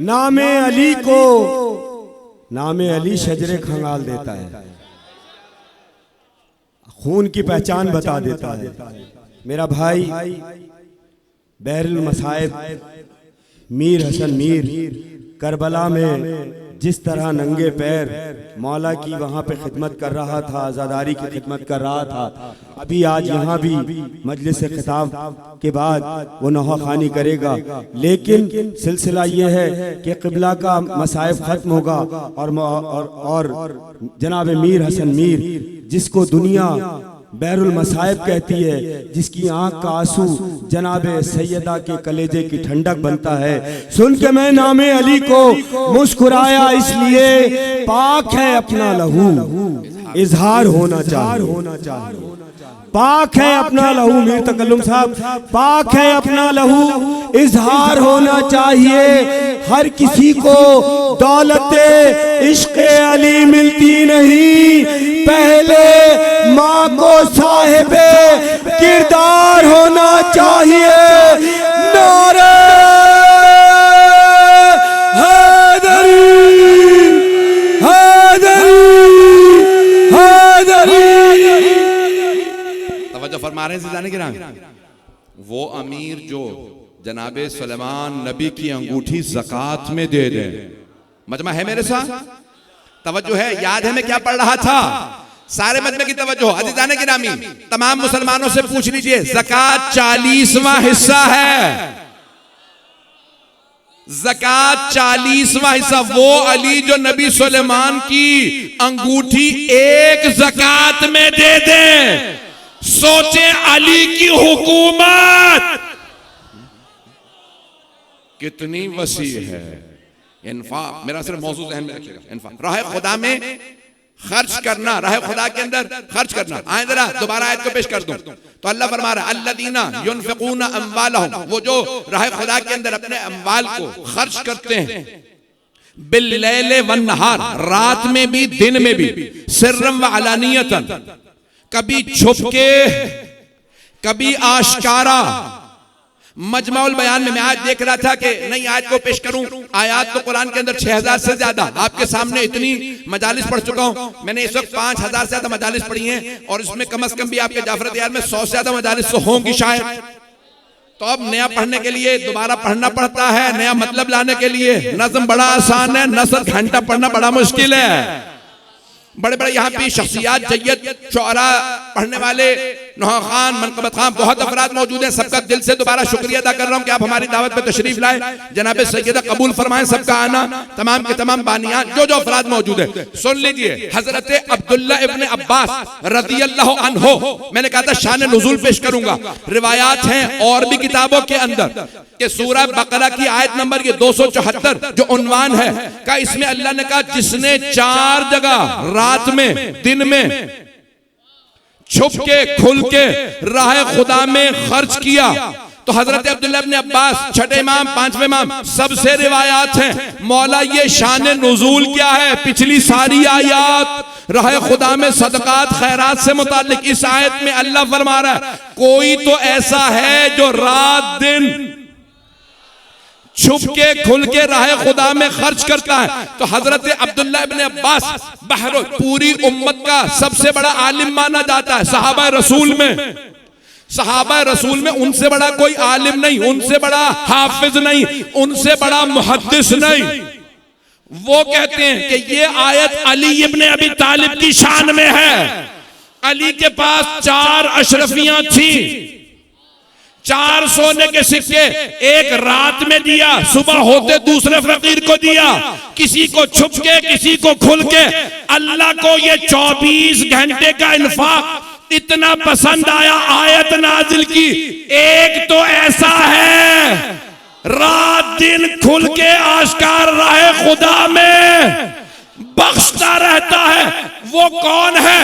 नामे अली को, नामे अली शजरे खंगाल देता है, खून की पहचान बता देता है। मेरा भाई बहरुल मसाइब मीर हसन मीर करबला में जिस तरह नंगे पैर मौला की वहाँ पे खिदमत कर रहा था, आज़ादारी की खिदमत कर रहा था, अभी आज यहाँ भी मजलिस खिताब के बाद वो नौखानी करेगा। लेकिन सिलसिला ये है कि क़िबला का मसाइब ख़त्म होगा और जनाब मीर हसन मीर, जिसको दुनिया बहरुल मसाइब कहती है, जिसकी आंख का आंसू जनाबे सैयदा के कलेजे की ठंडक बनता है, सुन के मैं नामे अली को मुस्कुराया इसलिए, पाक है अपना लहू इजहार होना चाहिए, पाक है अपना लहू, मीर तकल्लुम साहब, पाक है अपना लहू इजहार होना चाहिए। हर किसी को दौलते इश्क़ अली मिलती नहीं, पहले माँ को साहिबे किरदार होना चाहिए। नारे हैदरी हैदरी हैदरी। तवज्जो फरमा रहे हैं जाने के नाम, वो अमीर जो जनाबे सुलेमान नबी की अंगूठी ज़कात में दे दे। मजमा है मेरे साथ, तवज्जो है, याद है मैं क्या पढ़ रहा था, सारे मजमे की तवज्जो। अज़ीज़ाने गिरामी, तमाम मुसलमानों से पूछ लीजिए, ज़कात 40वां हिस्सा है, ज़कात 40वां हिस्सा। वो अली जो नबी सुलेमान की अंगूठी एक ज़कात में दे दे, सोचे अली की हुकूमत कितनी वसी है। इन्फाक, मेरा सिर्फ मौजूद ज़हन में रखिएगा, इन्फाक राह खुदा में खर्च करना, राह खुदा के अंदर खर्च करना। आए जरा दोबारा आयत को पेश कर दूं तो अल्लाह फरमा रहा है, अल्लज़ीना युनफ़िक़ूना अम्वालहुम, वो जो राह खुदा के अंदर अपने अम्वाल को खर्च करते हैं, बिल्लैल वन्नहार, रात में भी दिन में भी, सिर्रम व अलानियतन, कभी छुप के कभी आशकारा। मजमाउल बयान में मैं आज देख रहा था कि नई आयत को पेश करूं, आयत तो कुरान के अंदर 6000 से ज्यादा, आपके सामने इतनी मजालिस पढ़ चुका हूं, मैंने इस वक्त 5000 से ज्यादा मजालिस पढ़ी हैं, और इसमें कम से कम भी आपके जाफर दियार में 100 से ज्यादा मजालिस तो होंगी शायद। तो अब नया पढ़ने के लिए दोबारा पढ़ना पड़ता है, नया मतलब लाने के लिए। नज़्म बड़ा आसान है, नसर घंटा पढ़ना बड़ा मुश्किल है। बड़े बड़े यहाँ पे शख्सियात, जय्यद शुअरा पढ़ने वाले, नौहा खान, मनकबत खान, बहुत अफराद मौजूद हैं। सबका दिल से दोबारा शुक्रिया अदा कर रहा हूँ कि आप हमारी दावत पे तशरीफ लाए। जनाब सैयदा कबूल फरमाएं सबका आना, तमाम के तमाम बानियान जो जो अफराद मौजूद है। सुन लीजिए, हजरत अब्दुल्ला इब्न अब्बास रज़ियल्लाहु अन्हु, मैंने कहा था शान नुज़ूल पेश करूंगा, रिवायात हैं और भी किताबों के अंदर कि सूरह बकरा की आयत नंबर ये 274 जो उन्वान है का, इसमें अल्लाह ने कहा जिसने 4 जगह रात में दिन में छुप के खुल के राह खुदा में खर्च किया, तो हजरत अब्दुल्ला इब्न अब्बास, छठे इमाम, 5वें इमाम, सबसे रिवायात हैं। मौला ये शान नुज़ूल क्या है, पिछली सारी आयत राह खुदा में सदकात खैरात से मुताल्लिक, इस आयत में अल्लाह फरमा रहा है कोई तो ऐसा है जो रात दिन छुप के खुल के राह खुदा में खर्च करता है। तो हजरत अब्दुल्ला इब्न अब्बास बहर पूरी उम्मत का सबसे बड़ा आलिम माना जाता है। सहाबा रसूल में उनसे बड़ा कोई आलिम नहीं, उनसे बड़ा हाफिज नहीं, उनसे बड़ा मुहद्दिस नहीं। वो कहते हैं कि ये आयत अली इब्न अबी तालिब की शान में है। अली के पास 4 अशरफियां थी, 4 सोने के सिक्के, एक रात में दिया, सुबह होते दूसरे फकीर को दिया, किसी को छुप के किसी को खुल के। अल्लाह को ये 24 घंटे का इन्फाक इतना पसंद आया, आयत नाजिल की, एक तो ऐसा है रात दिन खुल के आश्कार राह खुदा में बख्शता रहता है। वो कौन है?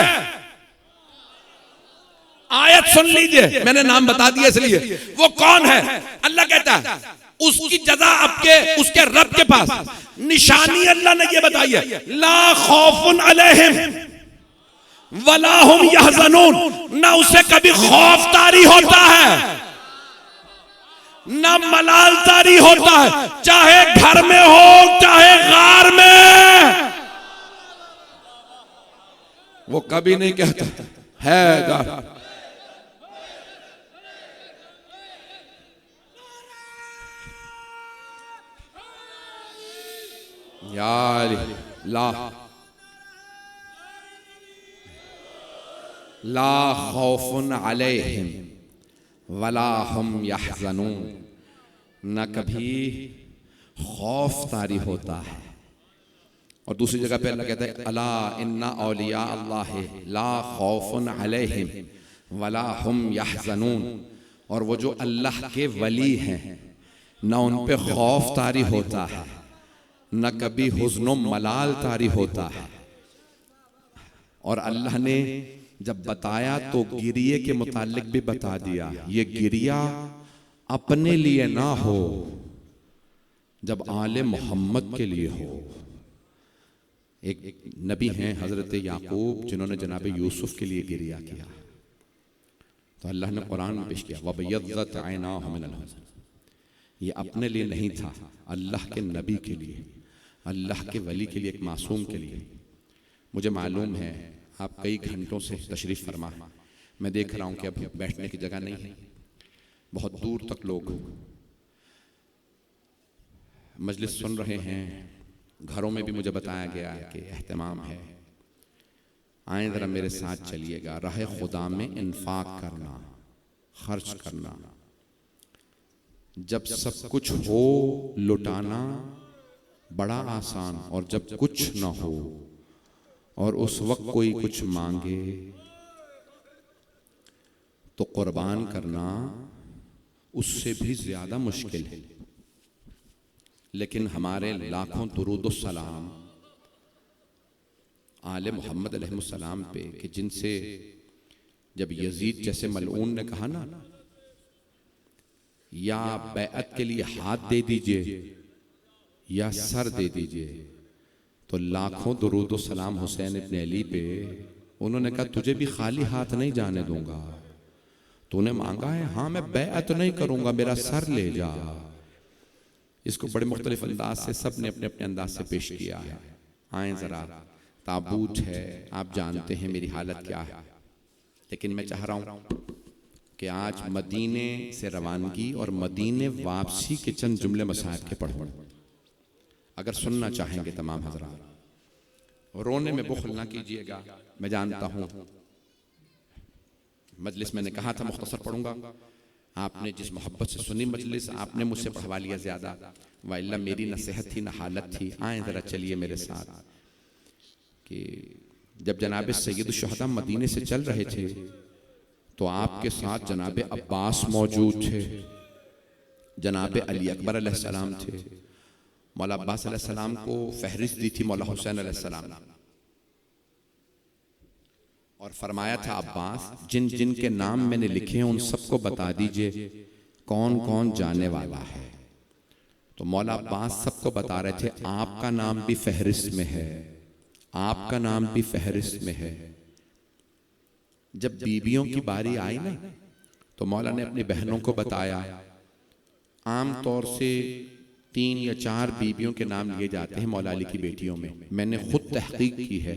आयत सुन लीजिए, मैंने नाम बता दिया इसलिए। वो कौन है? अल्लाह कहता है उसकी जज़ा आपके उसके रब के पास। निशानी अल्लाह ने ये बताई है, ला खौफुन अलैहिम वला हुम यहज़नून, ना उसे कभी खौफ तारी होता है ना मलाल तारी होता है, चाहे घर में हो चाहे गार में, वो कभी नहीं कहता है गार। यार ला खौफुन अलैहिम वला हुम यहज़नून, न कभी खौफ तारी होता है। और दूसरी जगह पे अल्लाह कहता है अला इन्ना औलिया अल्लाह ला खौफुन अलैहिम वला हुम यहज़नून, और वो जो अल्लाह के वली हैं न उन पे खौफ तारी होता है न कभी हुज़्न मलाल तारी होता है। और अल्लाह ने जब बताया तो गिरिए के मुतालिक भी बता दिया, ये गिरिया अपने लिए ना हो, जब आले मोहम्मद के लिए हो। एक नबी हैं हजरत याकूब, जिन्होंने जनाब यूसुफ के लिए गिरिया किया, तो अल्लाह ने कुरान में पेश किया वबयज़्ज़त ऐनाहु मिनल हुज़्न, ये अपने लिए नहीं था, अल्लाह के नबी के लिए, अल्लाह के वली के लिए, एक मासूम के लिए। मुझे मालूम है आप कई घंटों से तशरीफ़ फरमा है, मैं देख रहा हूँ कि अब बैठने की जगह नहीं है, बहुत दूर तक लोग मजलिस सुन रहे हैं, घरों में भी मुझे बताया गया है कि एहतमाम है। आए ज़रा मेरे साथ चलिएगा, राह खुदा में इन्फाक करना, खर्च करना, जब सब कुछ हो लुटाना बड़ा आसान, और जब कुछ ना हो और उस वक्त कोई कुछ मांगे तो कुर्बान करना उससे भी ज्यादा मुश्किल है। लेकिन हमारे लाखों दुरूद सलाम आले मोहम्मद अलैहिस्सलाम पे कि जिनसे जब यजीद जैसे मलऊन ने कहा ना या बैअत के लिए हाथ दे दीजिए या सर दे दीजिए, तो लाखों दुरूद सलाम हुसैन इब्न अली पे, उन्होंने कहा तुझे भी खाली हाथ नहीं जाने दूंगा, तूने मांगा है, हाँ मैं बैअत नहीं करूंगा, मेरा सर ले जा। इसको बड़े मुख्तलिफ अंदाज से सब ने अपने अपने अंदाज से पेश किया है। आए जरा, ताबूत है, आप जानते हैं मेरी हालत क्या है, लेकिन मैं चाह रहा हूं कि आज मदीने से रवानगी और मदीने वापसी के चंद जुमले मसाइब के पढ़ूं, अगर सुनना चाहेंगे तमाम हज़रात। रोने में बुख़्ल ना कीजिएगा, मैं जानता हूँ मजलिस मैंने कहा था मुख्तसर पढ़ूंगा, आपने जिस मोहब्बत से सुनी मजलिस आपने मुझसे पढ़वा लिया ज़्यादा, वाइल्ला मेरी न सेहत थी न हालत थी। आए ज़रा चलिए मेरे साथ कि जब जनाब सैयद शुहदा मदीने से चल रहे थे तो आपके साथ जनाब अब्बास मौजूद थे, जनाब अली अकबर अलैहिस्सलाम थे, मौला अब्बास अलैहिस्सलाम को फहरिस्त दी थी मौला हुसैन अलैहिस्सलाम ने, और फरमाया था अब्बास जिन जिन के नाम मैंने लिखे हैं उन सबको बता दीजिए कौन कौन जाने वाला है। तो मौला अब्बास सबको बता रहे थे आपका नाम भी फहरिस्त में है, आपका नाम भी फहरिस्त में है। जब बीबियों की बारी आई ना तो मौला ने अपनी बहनों को बताया, आम तौर से 3 या 4 बीबियों के नाम लिए जाते हैं मौला अली की बेटियों में। मैंने खुद तहकीक की है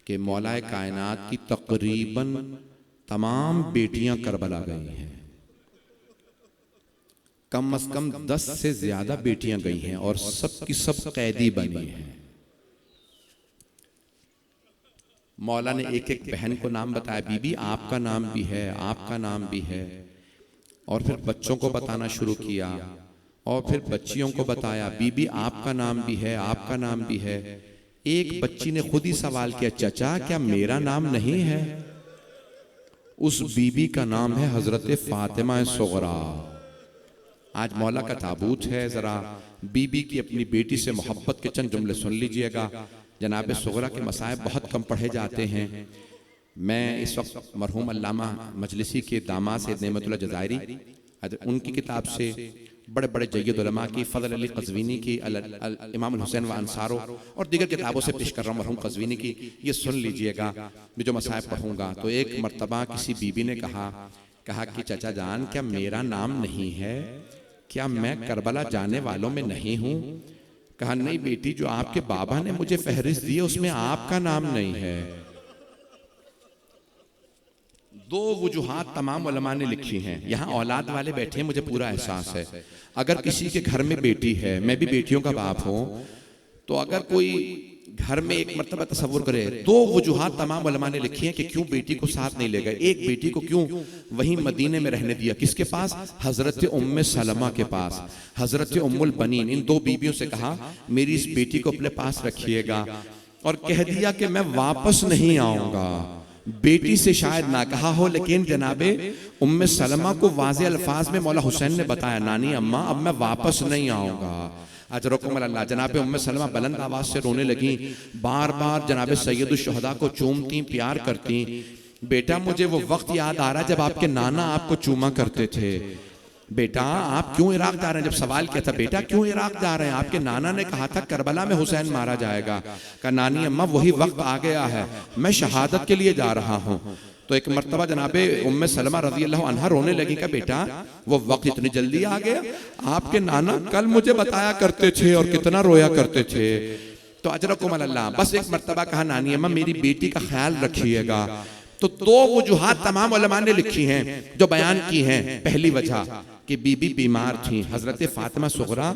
कि मौला कायनात की तकरीबन तमाम बेटियां करबला गई हैं, कम से कम 10 से ज्यादा बेटियां गई हैं और सब की सब कैदी बनी हैं। मौला ने एक एक बहन को नाम बताया, बीबी आपका नाम भी है, आपका नाम भी है, और फिर बच्चों को बताना शुरू किया और फिर बच्चियों को बताया, बीबी आपका नाम भी है, आपका नाम भी है। एक बच्ची ने खुद ही सवाल किया, चचा क्या मेरा नाम नहीं है? उस बीबी का नाम है हजरत फातिमा सुगरा। आज मौला का ताबूत है, जरा बीबी की अपनी बेटी से मोहब्बत के चंद जुमले सुन लीजिएगा। जनाब सुगरा के मसाइब बहुत कम पढ़े जाते हैं। मैं इस वक्त मरहूम अल्लामा मजलिसी के दामाद सैयद नेमतुल्लाह जज़ायरी उनकी किताब से बड़े बड़े जय्यद उलमा की, फजल अली कज़वीनी की, इमाम हुसैन व अंसारो और दीगर किताबों से पेश कर रहा हूँ मरहूम कज़वीनी की। ये सुन लीजिएगा, मैं जो मसाइब पढ़ूंगा। तो एक मर्तबा किसी बीबी ने कहा कि चाचा जान, क्या मेरा नाम नहीं है? क्या मैं करबला जाने वालों में नहीं हूँ? कहा नहीं बेटी, जो आपके बाबा ने मुझे फहरिस्त दी है उसमें आपका नाम नहीं है। दो वजूहात तमाम उलमा ने लिखी हैं। यहाँ औलाद वाले बैठे हैं, मुझे पूरा एहसास है। अगर किसी के घर में बेटी है, मैं भी बेटियों का बाप हूँ, तो अगर कोई घर में एक मर्तबा तसव्वुर करे, दो वजूहात तमाम उलमा ने लिखी हैं कि क्यों बेटी को साथ नहीं ले गए। एक, बेटी को क्यों वहीं मदीने में रहने दिया? किसके पास? हजरत उम्मे सलमा के पास, हजरत उम्मुल बनीन। इन दो बीबियों से कहा मेरी इस बेटी को अपने पास रखिएगा, और कह दिया कि मैं वापस नहीं आऊंगा। बेटी से शायद ना कहा हो, लेकिन जनाबे उम्मे सलमा को वाज़े अल्फाज में मौला हुसैन ने बताया, नानी अम्मा अब मैं वापस नहीं आऊंगा। अजरकुम अल्लाह। जनाबे उम्मे सलमा बुलंद आवाज से रोने लगी, बार बार जनाबे सैयदुल शुहदा को चूमती, प्यार करती। बेटा मुझे वो वक्त याद आ रहा जब आपके नाना आपको चूमा करते थे। बेटा आप क्यों इराक जा रहे हैं? जब सवाल किया था बेटा क्यों इराक जा रहे हैं, आपके नाना ने कहा था करबला में हुसैन मारा जाएगा। कहा नानी अम्मा वही वक्त आ गया है, मैं शहादत के लिए जा रहा हूँ। तो एक मर्तबा जनाबे उम्मे सलमा रज़ी अल्लाह अन्हा रोने लगी का बेटा वो वक्त इतनी जल्दी आ गया? आपके नाना कल मुझे बताया करते थे और कितना रोया करते थे। तो अजरकुम अल्लाह। बस एक मर्तबा कहा नानी अम्मा मेरी बेटी का ख्याल रखिएगा। तो दो वजूहात तमाम उलमा ने लिखी हैं जो बयान की हैं। पहली वजह कि बीबी बीमार थी, हजरत फातिमा सुगरा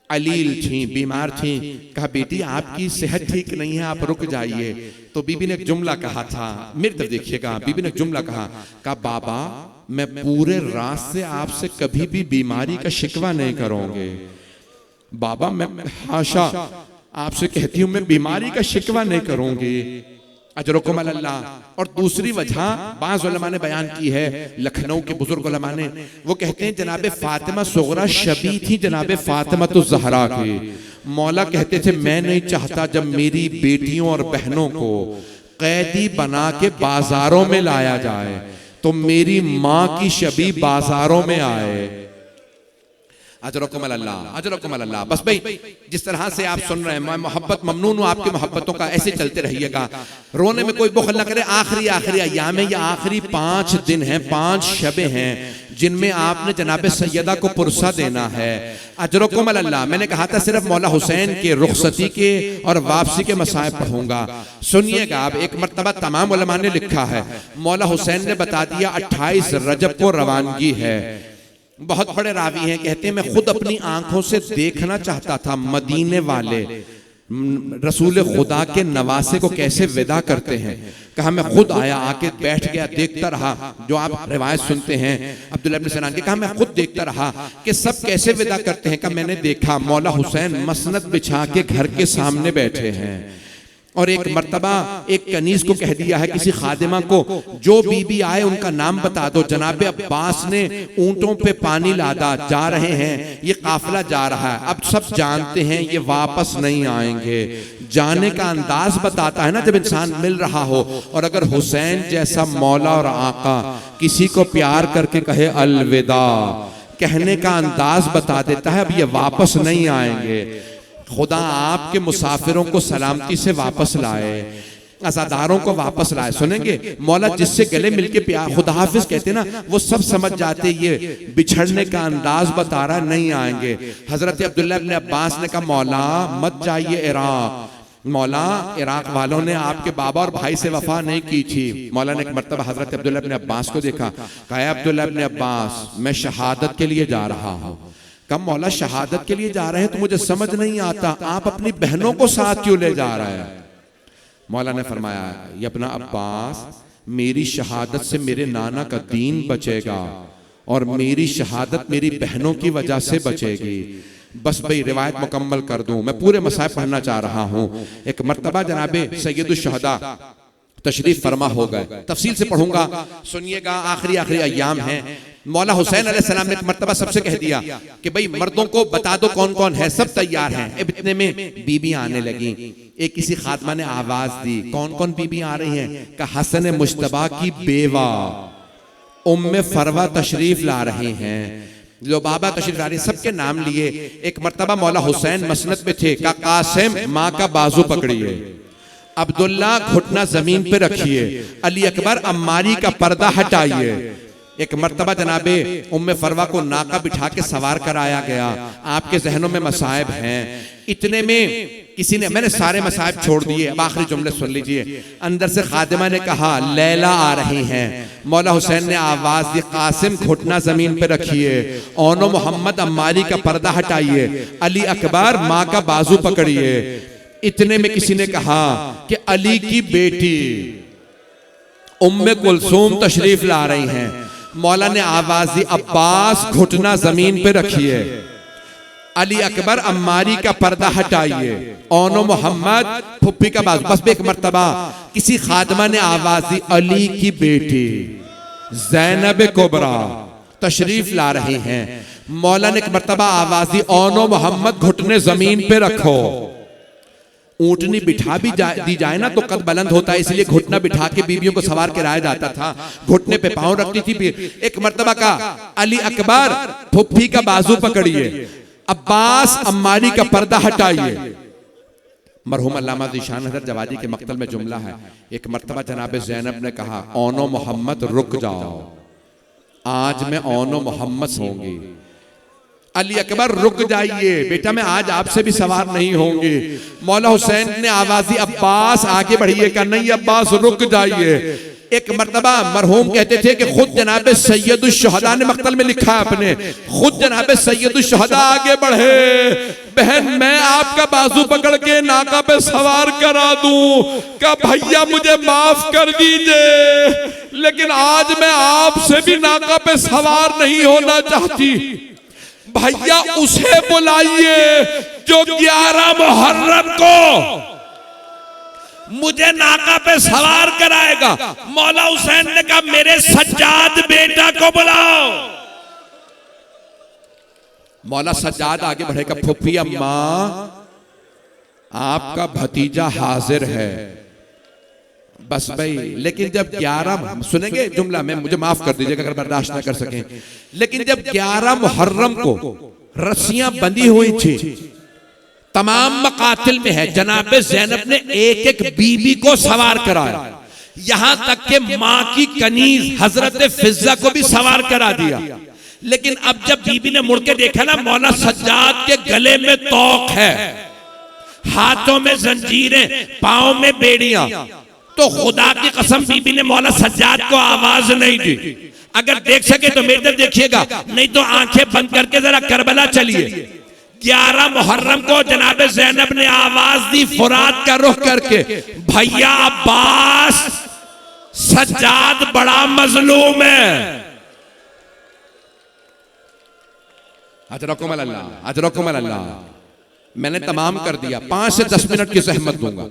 अलील थी, बीमार थी। कहा बेटी आपकी सेहत ठीक नहीं है, आप रुक जाइए। तो बीबी ने एक जुमला कहा था, मेरी तरफ देखिएगा, बीबी ने एक जुमला कहा बाबा मैं पूरे रात से आपसे कभी भी बीमारी का शिकवा नहीं करूंगे। बाबा मैं हाशा आपसे कहती हूं मैं बीमारी का शिकवा नहीं करूंगी। अजरकुम अल्लाह। और दूसरी वजह बाज़ उलमा ने बयान की है, लखनऊ के बुजुर्ग उलमा ने, वो कहते हैं जनाबे फातिमा सुगरा शबी थी जनाबे फातिमा तो ज़हरा की। मौला कहते थे मैं नहीं चाहता जब मेरी बेटियों और बहनों को कैदी बना के बाजारों में लाया जाए तो मेरी माँ की शबी बाजारों में आए। अजरकुम अल्लाह, अजरकुम अल्लाह। बस भाई जिस तरह से आप सुन रहे हैं, मैं मोहब्बत ममनून हूं आपकी मोहब्बतों का, ऐसे चलते रहिएगा। रोने में कोई बुखल ना करे। आखिरी अय्याम है, ये आखिरी 5 दिन हैं, 5 शबे हैं जिनमें आपने जनाबे सैयदा को पुरसा देना है। अजरकुम अल्लाह। मैंने कहा था सिर्फ मौला हुसैन के रुखसती के और वापसी के मसाइब पढ़ूंगा, सुनिएगा आप। एक मर्तबा तमाम उलमा ने लिखा है, मौला हुसैन ने बता दिया 28 रजब को रवानगी है। बहुत बड़े रावी हैं, कहते हैं मैं खुद अपनी आंखों से देखना चाहता था मदीने वाले रसूल खुदा के नवासे को कैसे विदा करते हैं। कहा मैं खुद आया, आके बैठ गया, देखता रहा। जो आप रिवायत सुनते हैं अब्दुल्लाह इब्न सनान की, कहा मैं खुद देखता रहा कि सब कैसे विदा करते हैं। कहा मैंने देखा मौला हुसैन मसनद बिछा के घर के सामने बैठे हैं। और एक मर्तबा एक कनीज को कह दिया है किसी खादिमा को, जो बीबी आए उनका नाम बता दो। जनाबे अब्बास ने ऊंटों पे पानी लादा, जा रहे हैं, ये काफिला जा रहा है। अब सब जानते हैं ये वापस नहीं आएंगे। जाने का अंदाज बताता है ना जब इंसान मिल रहा हो। और अगर हुसैन जैसा मौला और आका किसी को प्यार करके कहे अलविदा, कहने का अंदाज बता देता है अब ये वापस नहीं आएंगे। खुदा आपके मुसाफिरों को सलामती से वापस लाए, अज़ादारों को वापस लाए। सुनेंगे मौला जिससे गले मिलके प्यार खुदा हाफिज कहते ना, वो सब समझ जाते ये बिछड़ने का अंदाज बता रहा नहीं आएंगे। हजरत अब्दुल्लाह इब्न अब्बास ने कहा मौला मत जाइए इराक। मौला इराक वालों ने आपके बाबा और भाई से वफा नहीं की थी। मौला ने एक मर्तबा हजरत अब्दुल्लाह इब्न अब्बास को देखा, कहा अब्दुल्लाह इब्न अब्बास मैं शहादत के लिए जा रहा हूँ। कम मौला शहादत के लिए जा रहे हैं तो मुझे समझ नहीं आता आप अपनी बहनों को साथ क्यों ले जा रहे हैं। मौला ने फरमाया यब्ना अब्बास मेरी शहादत से मेरे नाना का दीन बचेगा और मेरी शहादत मेरी बहनों की वजह से बचेगी। बस भाई रिवायत मुकम्मल कर दूं, मैं पूरे मसाइब पढ़ना चाह रहा हूं। एक मर्तबा जनाबे सैयदुल शुहदा तशरीफ फरमा हो गए, तफसील से पढ़ूंगा, सुनिएगा। आखिरी अय्याम हैं। मौला हुसैन अलैहिस्सलाम ने एक मर्तबा सबसे कह दिया कि भाई मर्दों को बता दो कौन कौन है, सब तैयार हैं। अब इतने में बीबी आने लगी। एक किसी खातमा ने आवाज दी, कौन कौन बीबी आ रही हैं? कहा हसन मुश्तबा की बेवा उम्मे फरवा तशरीफ ला रही हैं। जो बाबा तशरीफ ला रहे सबके नाम लिए। एक मर्तबा मौला हुसैन मसनद पे थे, का कासिम माँ का बाजू पकड़िए, अब्दुल्ला घुटना जमीन पे रखिए, अली अकबर अम्मारी का पर्दा हटाइए। एक मर्तबा जनाबे उम्मे फरवा को नाका बिठा के सवार कराया गया। आपके जहनों में मसाइब हैं, इतने में किसी ने, मैंने सारे मसाइब छोड़ दिए, अब आखिरी जुमले सुन लीजिए। अंदर से खादिमा ने कहा लैला आ रही हैं। मौला हुसैन ने आवाज दी, कासिम घुटना जमीन पे रखिए, ओनो मोहम्मद अम्मारी का पर्दा हटाइए, अली अकबर माँ का बाजू पकड़िए। इतने में किसी ने कहा कि अली की बेटी उम्मे कुलसूम तशरीफ ला रही हैं। मौला ने आवाज दी, अब्बास घुटना जमीन पे रखिए, अली अकबर अम्मारी का पर्दा हटाइए, ओनो मोहम्मद फुप्पी का बाजू। बस एक मर्तबा किसी खादमा ने आवाज दी, अली की बेटी ज़ैनब कुबरा तशरीफ ला रही हैं। मौला ने एक मर्तबा आवाज दी, ओनो मोहम्मद घुटने जमीन पे रखो। ऊंटनी बिठा भी दी जाए ना तो कद बुलंद होता है, इसलिए घुटना बिठा के बीवियों को सवार कराया जाता था, घुटने पे पांव रखती थी। एक मर्तबा का अली अकबर फुफ्फी का बाजू पकड़िए, अब्बास अम्मारी का पर्दा हटाइए। मरहूम अल्लामा ज़ीशान हज़रत जवादी के मक्तल में जुमला है, एक मर्तबा जनाब ज़ैनब ने कहा, ओनो मोहम्मद रुक जाओ, आज मैं ओनो मोहम्मद होंगी। अली अकबर रुक जाइए बेटा, मैं आज आपसे भी सवार नहीं होंगी। मौला हुसैन ने आवाज दी, अब्बास आगे बढ़िए। का नहीं अब्बास रुक जाइए। एक मर्तबा मरहूम कहते थे कि खुद जनाब सैयदुल शुहदा ने मक्तल में लिखा है अपने, खुद जनाब सैयदुल शुहदा आगे बढ़े, बहन मैं आपका बाजू पकड़ के नाका पे सवार करा दूं, का भैया मुझे माफ कर दीजिए, लेकिन आज मैं आपसे भी नाका पे सवार नहीं होना चाहती। भैया उसे बुलाइए जो 11 मुहर्रम को मुझे नाका पे सवार कराएगा। मौला हुसैन ने कहा मेरे सज्जाद बेटा को बुलाओ। मौला सज्जाद आगे बढ़ेगा, फुफी अम्मा आपका भतीजा हाजिर है। बस भाई, लेकिन जब 11 सुनेंगे जुमला में, मुझे माफ कर दीजिएगा अगर बर्दाश्त न कर सकें, लेकिन जब 11 मुहर्रम को रस्सियां बंधी हुई थी, तमाम मकातिल में है, जनाब ज़ैनब ने एक एक बीबी को सवार कराया, यहां तक के मां की कनीज हजरत फिजा को भी सवार करा दिया। लेकिन अब जब बीबी ने मुड़ के देखा ना, मौला सज्जाद के गले में तोक है, हाथों में जंजीरें, पांव में बेड़ियां, तो खुदा की कसम बीबी ने मौला सज्जाद को आवाज नहीं दी। अगर देख सके तो मेरे तरफ देखिएगा, नहीं तो आंखें बंद करके जरा करबला चलिए। 11 मुहर्रम को जनाब ज़ैनब ने आवाज दी फुरात का रुख करके, भैया अब्बास सज्जाद बड़ा मजलूम है। अजरकुम अल्लाह, अजरकुम अल्लाह। मैंने तमाम कर दिया, 5 से 10 मिनट की जहमत दूंगा,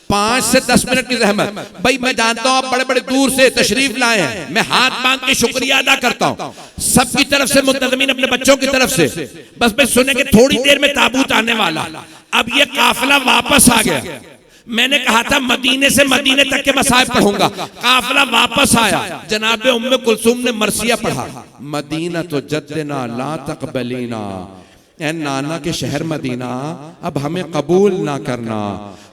5 से 10 मिनट की जहमत। भाई मैं जानता हूं आप बड़े बड़े दूर से तशरीफ लाए हैं, मैं हाथ मांग के शुक्रिया अदा करता हूं सबकी तरफ से, मुंतज़मीन अपने बच्चों की तरफ से। बस मैं सुने कि थोड़ी देर में ताबूत आने वाला, अब ये काफिला वापस आ गया। मैंने कहा था मदीने से मदीने तक के मसाइब पढ़ूंगा, काफिला वापस आया। जनाब उम्मे कुलसूम ने मरसिया पढ़ा, मदीना तो जद्दना ला तक़बलीना, ऐ नाना के शहर मदीना अब हमें कबूल ना करना,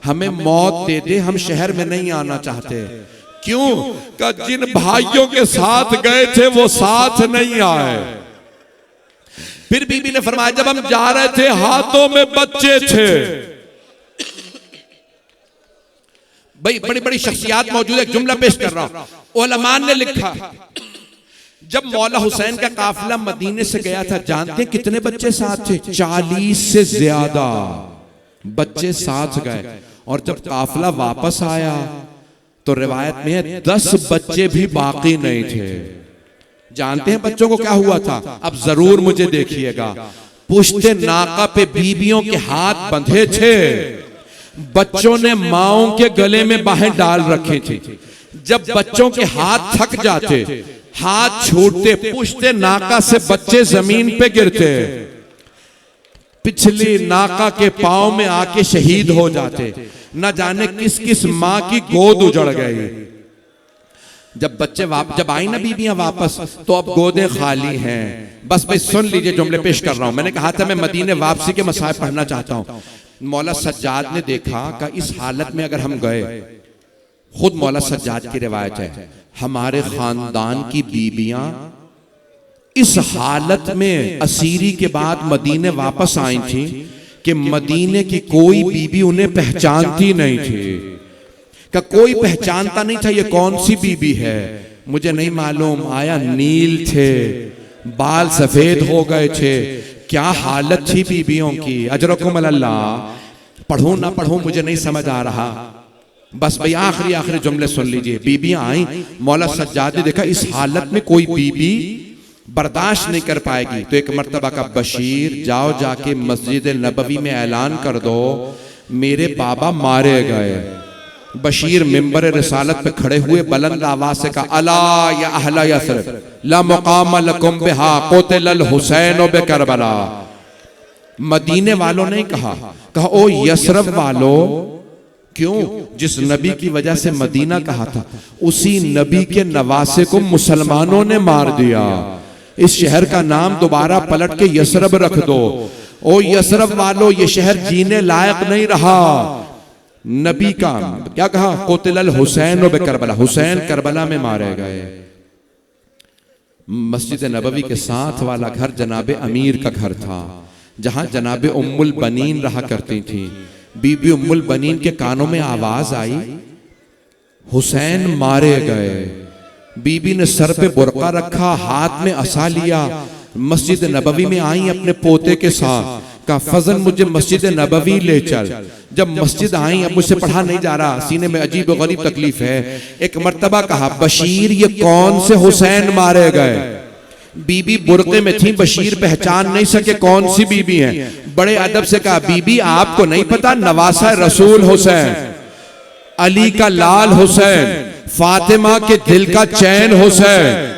हमें मौत दे दे, हम शहर में नहीं आना चाहते। क्यों? का जिन भाइयों के साथ गए थे वो साथ नहीं आए। फिर बीबी ने फरमाया जब हम जा रहे थे हाथों में बच्चे थे। भाई बड़ी बड़ी शख्सियात मौजूद है, जुमला पेश कर रहा हूं। उलमा ने लिखा जब मौला हुसैन का काफिला मदीने से गया था, जानते कितने बच्चे साथ थे? 40 से ज्यादा बच्चे साथ गए। और जब काफिला वापस आया तो रिवायत में है 10 बच्चे भी बाकी नहीं थे। जानते हैं बच्चों को क्या हुआ था? अब जरूर मुझे देखिएगा। पुश्ते नाका पे बीबियों के हाथ बंधे थे, बच्चों ने माओं के गले में बाहें डाल रखी थी। जब बच्चों के हाथ थक जाते, हाथ छूटते, पुश्ते नाका से बच्चे जमीन पे गिरते, पिछली नाका के पांव में आके शहीद हो जाते। न जाने किस किस मां की गोद उजड़ गई। जब बच्चे जब आई ना बीबियां वापस, तो अब गोदे खाली हैं। बस भाई सुन लीजिए, जुमले पेश कर रहा हूं। मैंने कहा था मैं मदीने वापसी के मसाइब पढ़ना चाहता हूं। मौला सज्जाद ने देखा कि इस हालत में अगर हम गए, खुद मौला सज्जाद की रिवायत है, हमारे खानदान की बीबियां इस हालत में असीरी के बाद मदीने वापस आई थी कि मदीने की कोई बीबी उन्हें पहचानती नहीं थी। का कोई पहचानता नहीं था ये कौन सी बीबी है, मुझे नहीं मालूम। आया नील थे, बाल सफेद हो गए थे, क्या हालत थी बीबियों की। अजरकुम अल्लाह। पढ़ूं ना पढ़ूं मुझे नहीं समझ आ रहा। बस भाई आखिरी जुमले सुन लीजिए। बीबियां आई, मौला सज्जाद ने देखा इस हालत में कोई बीबी बर्दाश्त नहीं कर पाएगी, तो एक मर्तबा का बशीर जाओ जाके मस्जिद नबवी में ऐलान कर दो मेरे बाबा मारे गए। बशीर मिंबर रिसालत पे खड़े हुए बुलंद आवाज से कहा, अला या अहला यस्रिब ला मुकाम लकुम बिहा क़ुतिल हुसैन बे करबला। मदीने वालों ने कहा ओ यस्रब वालों, क्यों? जिस नबी की वजह से मदीना कहा था, उसी नबी के नवासे को मुसलमानों ने मार दिया। इस शहर का नाम दोबारा पलट के यस्रब रख दो। ओ यस्रब वालों, ये शहर जीने लायक नहीं रहा। नबी का क्या कहा? क़ुतिल हुसैन बे करबला, हुसैन करबला में मारे गए। मस्जिद नबवी के साथ वाला घर जनाबे अमीर का घर था, जहां जनाबे उम्मुल बनीन रहा करती थी। बीबी उम्मुल बनीन के कानों में आवाज आई, हुसैन मारे गए। बीबी ने सर पे बुरका रखा, हाथ में असा लिया, मस्जिद नबवी में आई अपने पोते के साथ। का फजल मुझे मस्जिद नबवी ले चल। जब मस्जिद आई, अब मुझसे पढ़ा नहीं जा रहा, सीने में अजीब गरीब तकलीफ है। एक मर्तबा कहा, बशीर ये कौन से हुसैन मारे गए? बीबी बुरके में थी, बशीर पहचान नहीं सके कौन सी बीबी है। बड़े अदब से कहा, बीबी आपको नहीं पता नवासा रसूल हुसैन, अली का लाल हुसैन, फातिमा के दिल का चैन हुसैन।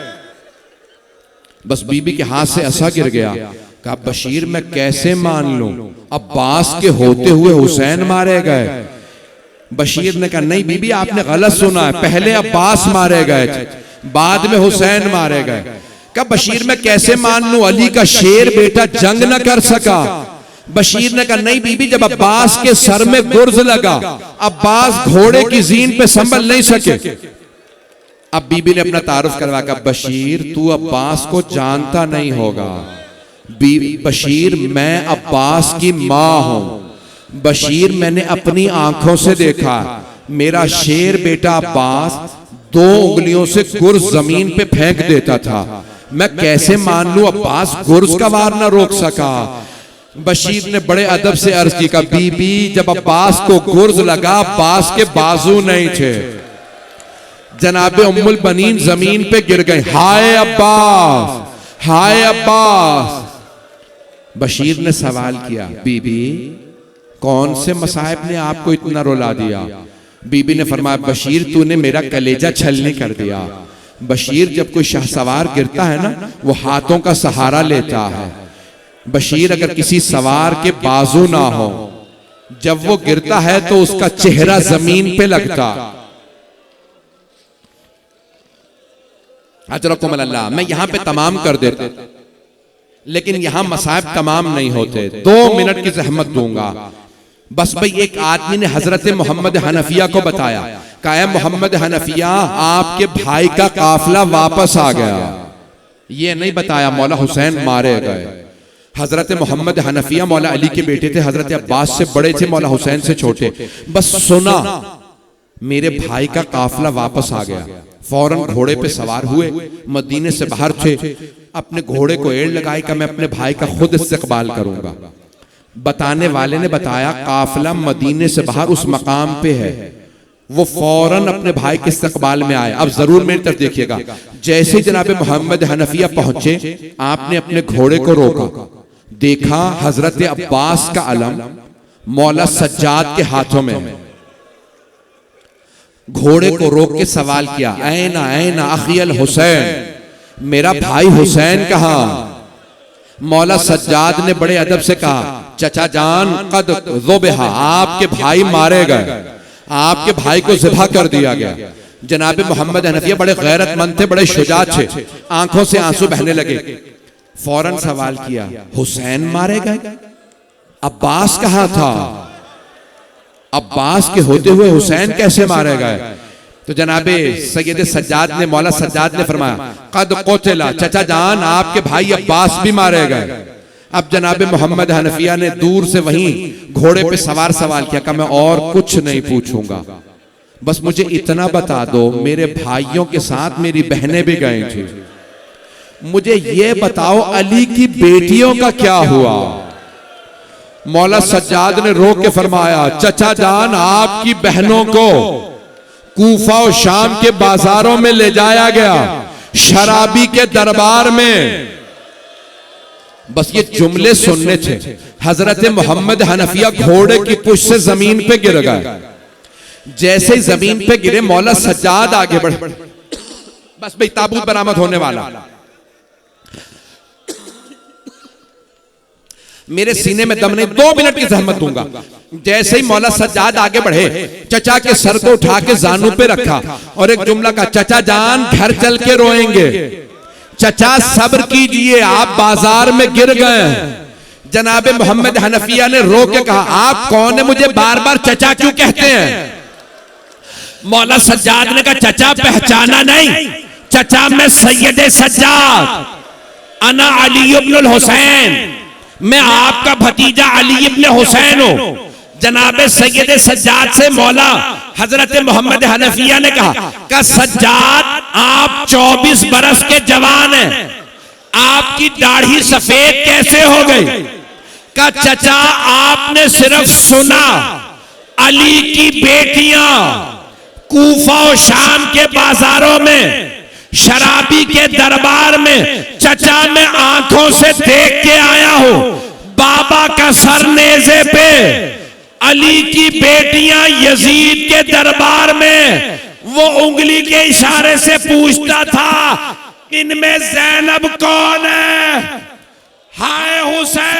बस बीबी के हाथ से असा गिर गया। कहा, बशीर मैं कैसे मान लूं, अब्बास के होते हुए हुसैन मारे गए। बशीर ने कहा, नहीं बीबी आपने गलत सुना है, पहले अब्बास मारे गए थे, बाद में हुसैन मारे गए। कहा, बशीर मैं कैसे मान लूं, अली का शेर बेटा जंग न कर सका। बशीर ने कहा, नहीं बीबी, जब अब्बास के सर में गुर्ज लगा, अब्बास घोड़े की जीन पे संभल नहीं सके। अब बीबी ने अपना तारुफ करवा कर, बशीर तू अब्बास को जानता नहीं होगा। बशीर मैं अब्बास की माँ हूं। बशीर मैंने अपनी आंखों से देखा, मेरा शेर बेटा अब्बास 2 उंगलियों से गुर्ज जमीन पे फेंक देता था। मैं कैसे मान लूं अब्बास गुर्ज का वार न रोक सका। बशीर ने बड़े अदब से अर्ज की, का बीबी जब अब्बास को गुर्ज लगा, अब्बास के बाजू नहीं थे। जनाबे उम्मुल बनीन जमीन पे गिर गए, हाय अब्बास, हाय अब्बास। बशीर ने सवाल किया, बीबी कौन से मसाइब ने आपको इतना रुला दिया? बीबी ने फरमाया, बशीर तूने मेरा कलेजा छलनी कर दिया। बशीर जब कोई शाहसवार गिरता है ना, वो हाथों का सहारा लेता है। बशीर अगर किसी सवार के बाजू ना हो, जब वो गिरता है तो उसका चेहरा जमीन पे लगता। अजरकुम अल्लाह। मैं यहां पे तमाम कर देता, लेकिन यहां मसाइब तमाम नहीं होते। 2 मिनट की जहमत दूंगा। बस भाई एक आदमी ने हजरत मोहम्मद हनफिया को बताया, कहा मोहम्मद हनफिया आपके भाई का काफिला वापस आ गया। ये नहीं बताया मौला हुसैन मारे गए। हजरत मोहम्मद हनफिया मौला अली के बेटे थे, हजरत अब्बास से बड़े थे, मौला हुसैन से छोटे। बस सुना मेरे भाई का काफिला वापस आ गया, फौरन घोड़े पे सवार हुए, मदीने से बाहर थे, अपने घोड़े को एड़ लगाई कि मैं अपने भाई का खुद इस्तकबाल करूंगा। बताने वाले ने बताया काफिला मदीने से बाहर उस मकाम पे है। वो फौरन अपने भाई के इस्तकबाल में आए। अब जरूर मेरी तरफ देखिएगा, जैसे जनाब मोहम्मद हनफिया पहुंचे, आपने अपने घोड़े को रोका, देखा हजरत अब्बास का अलम मौला सज्जाद के हाथों में है। घोड़े को रोक के सवाल किया, ऐना ऐना अखियल हुसैन, मेरा भाई हुसैन कहाँ? मौला सज्जाद ने बड़े अदब से कहा, चचा जान कद ज़ुबिहा, आपके भाई मारे गए, आपके भाई को ज़िबा कर दिया गया। जनाब मोहम्मद हनफिया बड़े गैरतमंद थे, बड़े शुजात थे, आंखों से आंसू बहने लगे। फौरन सवाल किया, हुसैन मारे गए? अब्बास कहां था? अब्बास के होते हुए हुसैन कैसे मारे गए? तो जनाबे सैयद सज्जाद ने, मौला सज्जाद ने फरमाया, कद कोतिला, चचा जान आपके भाई अब्बास भी मारे गए। अब जनाबे मोहम्मद हनफिया ने दूर से वहीं घोड़े पे सवार सवाल किया, कि मैं और कुछ नहीं पूछूंगा, बस मुझे इतना बता दो, मेरे भाइयों के साथ मेरी बहनें भी गई थी, मुझे ये बताओ अली की बेटियों का क्या हुआ? मौला सज्जाद ने रोक के फरमाया, चचा जान आपकी बहनों को कूफा और शाम के बाजारों में ले जाया गया, शराबी के दरबार में। बस ये जुमले सुनने थे, हजरत मोहम्मद हनफिया घोड़े की पुश से जमीन पे गिर गए। जैसे ही जमीन पे गिरे, मौला सज्जाद आगे बढ़े, बस भाई ताबूत बरामद होने वाला, मेरे सीने में दम नहीं, 2 मिनट की जहमत दूंगा। जैसे ही मौला सज्जाद आगे बढ़े, चचा के सर को उठा के जानू पे रखा और एक जुमला का, चचा जान घर चल के रोएंगे, चचा सब्र कीजिए, आप बाजार में गिर गए। जनाबे मोहम्मद हनफिया ने रो के कहा, आप कौन है, मुझे बार बार चचा क्यों कहते हैं? मौला सज्जाद ने कहा, चचा पहचाना नहीं? चचा मैं सैयद सज्जाद, अना अली इब्नुल हुसैन, मैं आपका भतीजा अली इब्न हुसैन हूं। जनाबे सैयद सज्जाद से मौला हजरत मोहम्मद हनफिया ने कहा, का सज्जाद आप 24 बरस के जवान हैं, आपकी दाढ़ी सफेद कैसे हो गई? का चचा आपने सिर्फ सुना अली की बेटियां कूफा और शाम के बाजारों में, शराबी के दरबार में, चचा मैं आंखों से देख के आया हूं, बाबा का सर नेज़े पे, अली की बेटियां यजीद के दरबार में, वो उंगली के इशारे से पूछता था, इनमें ज़ैनब कौन है? हाय हुसैन।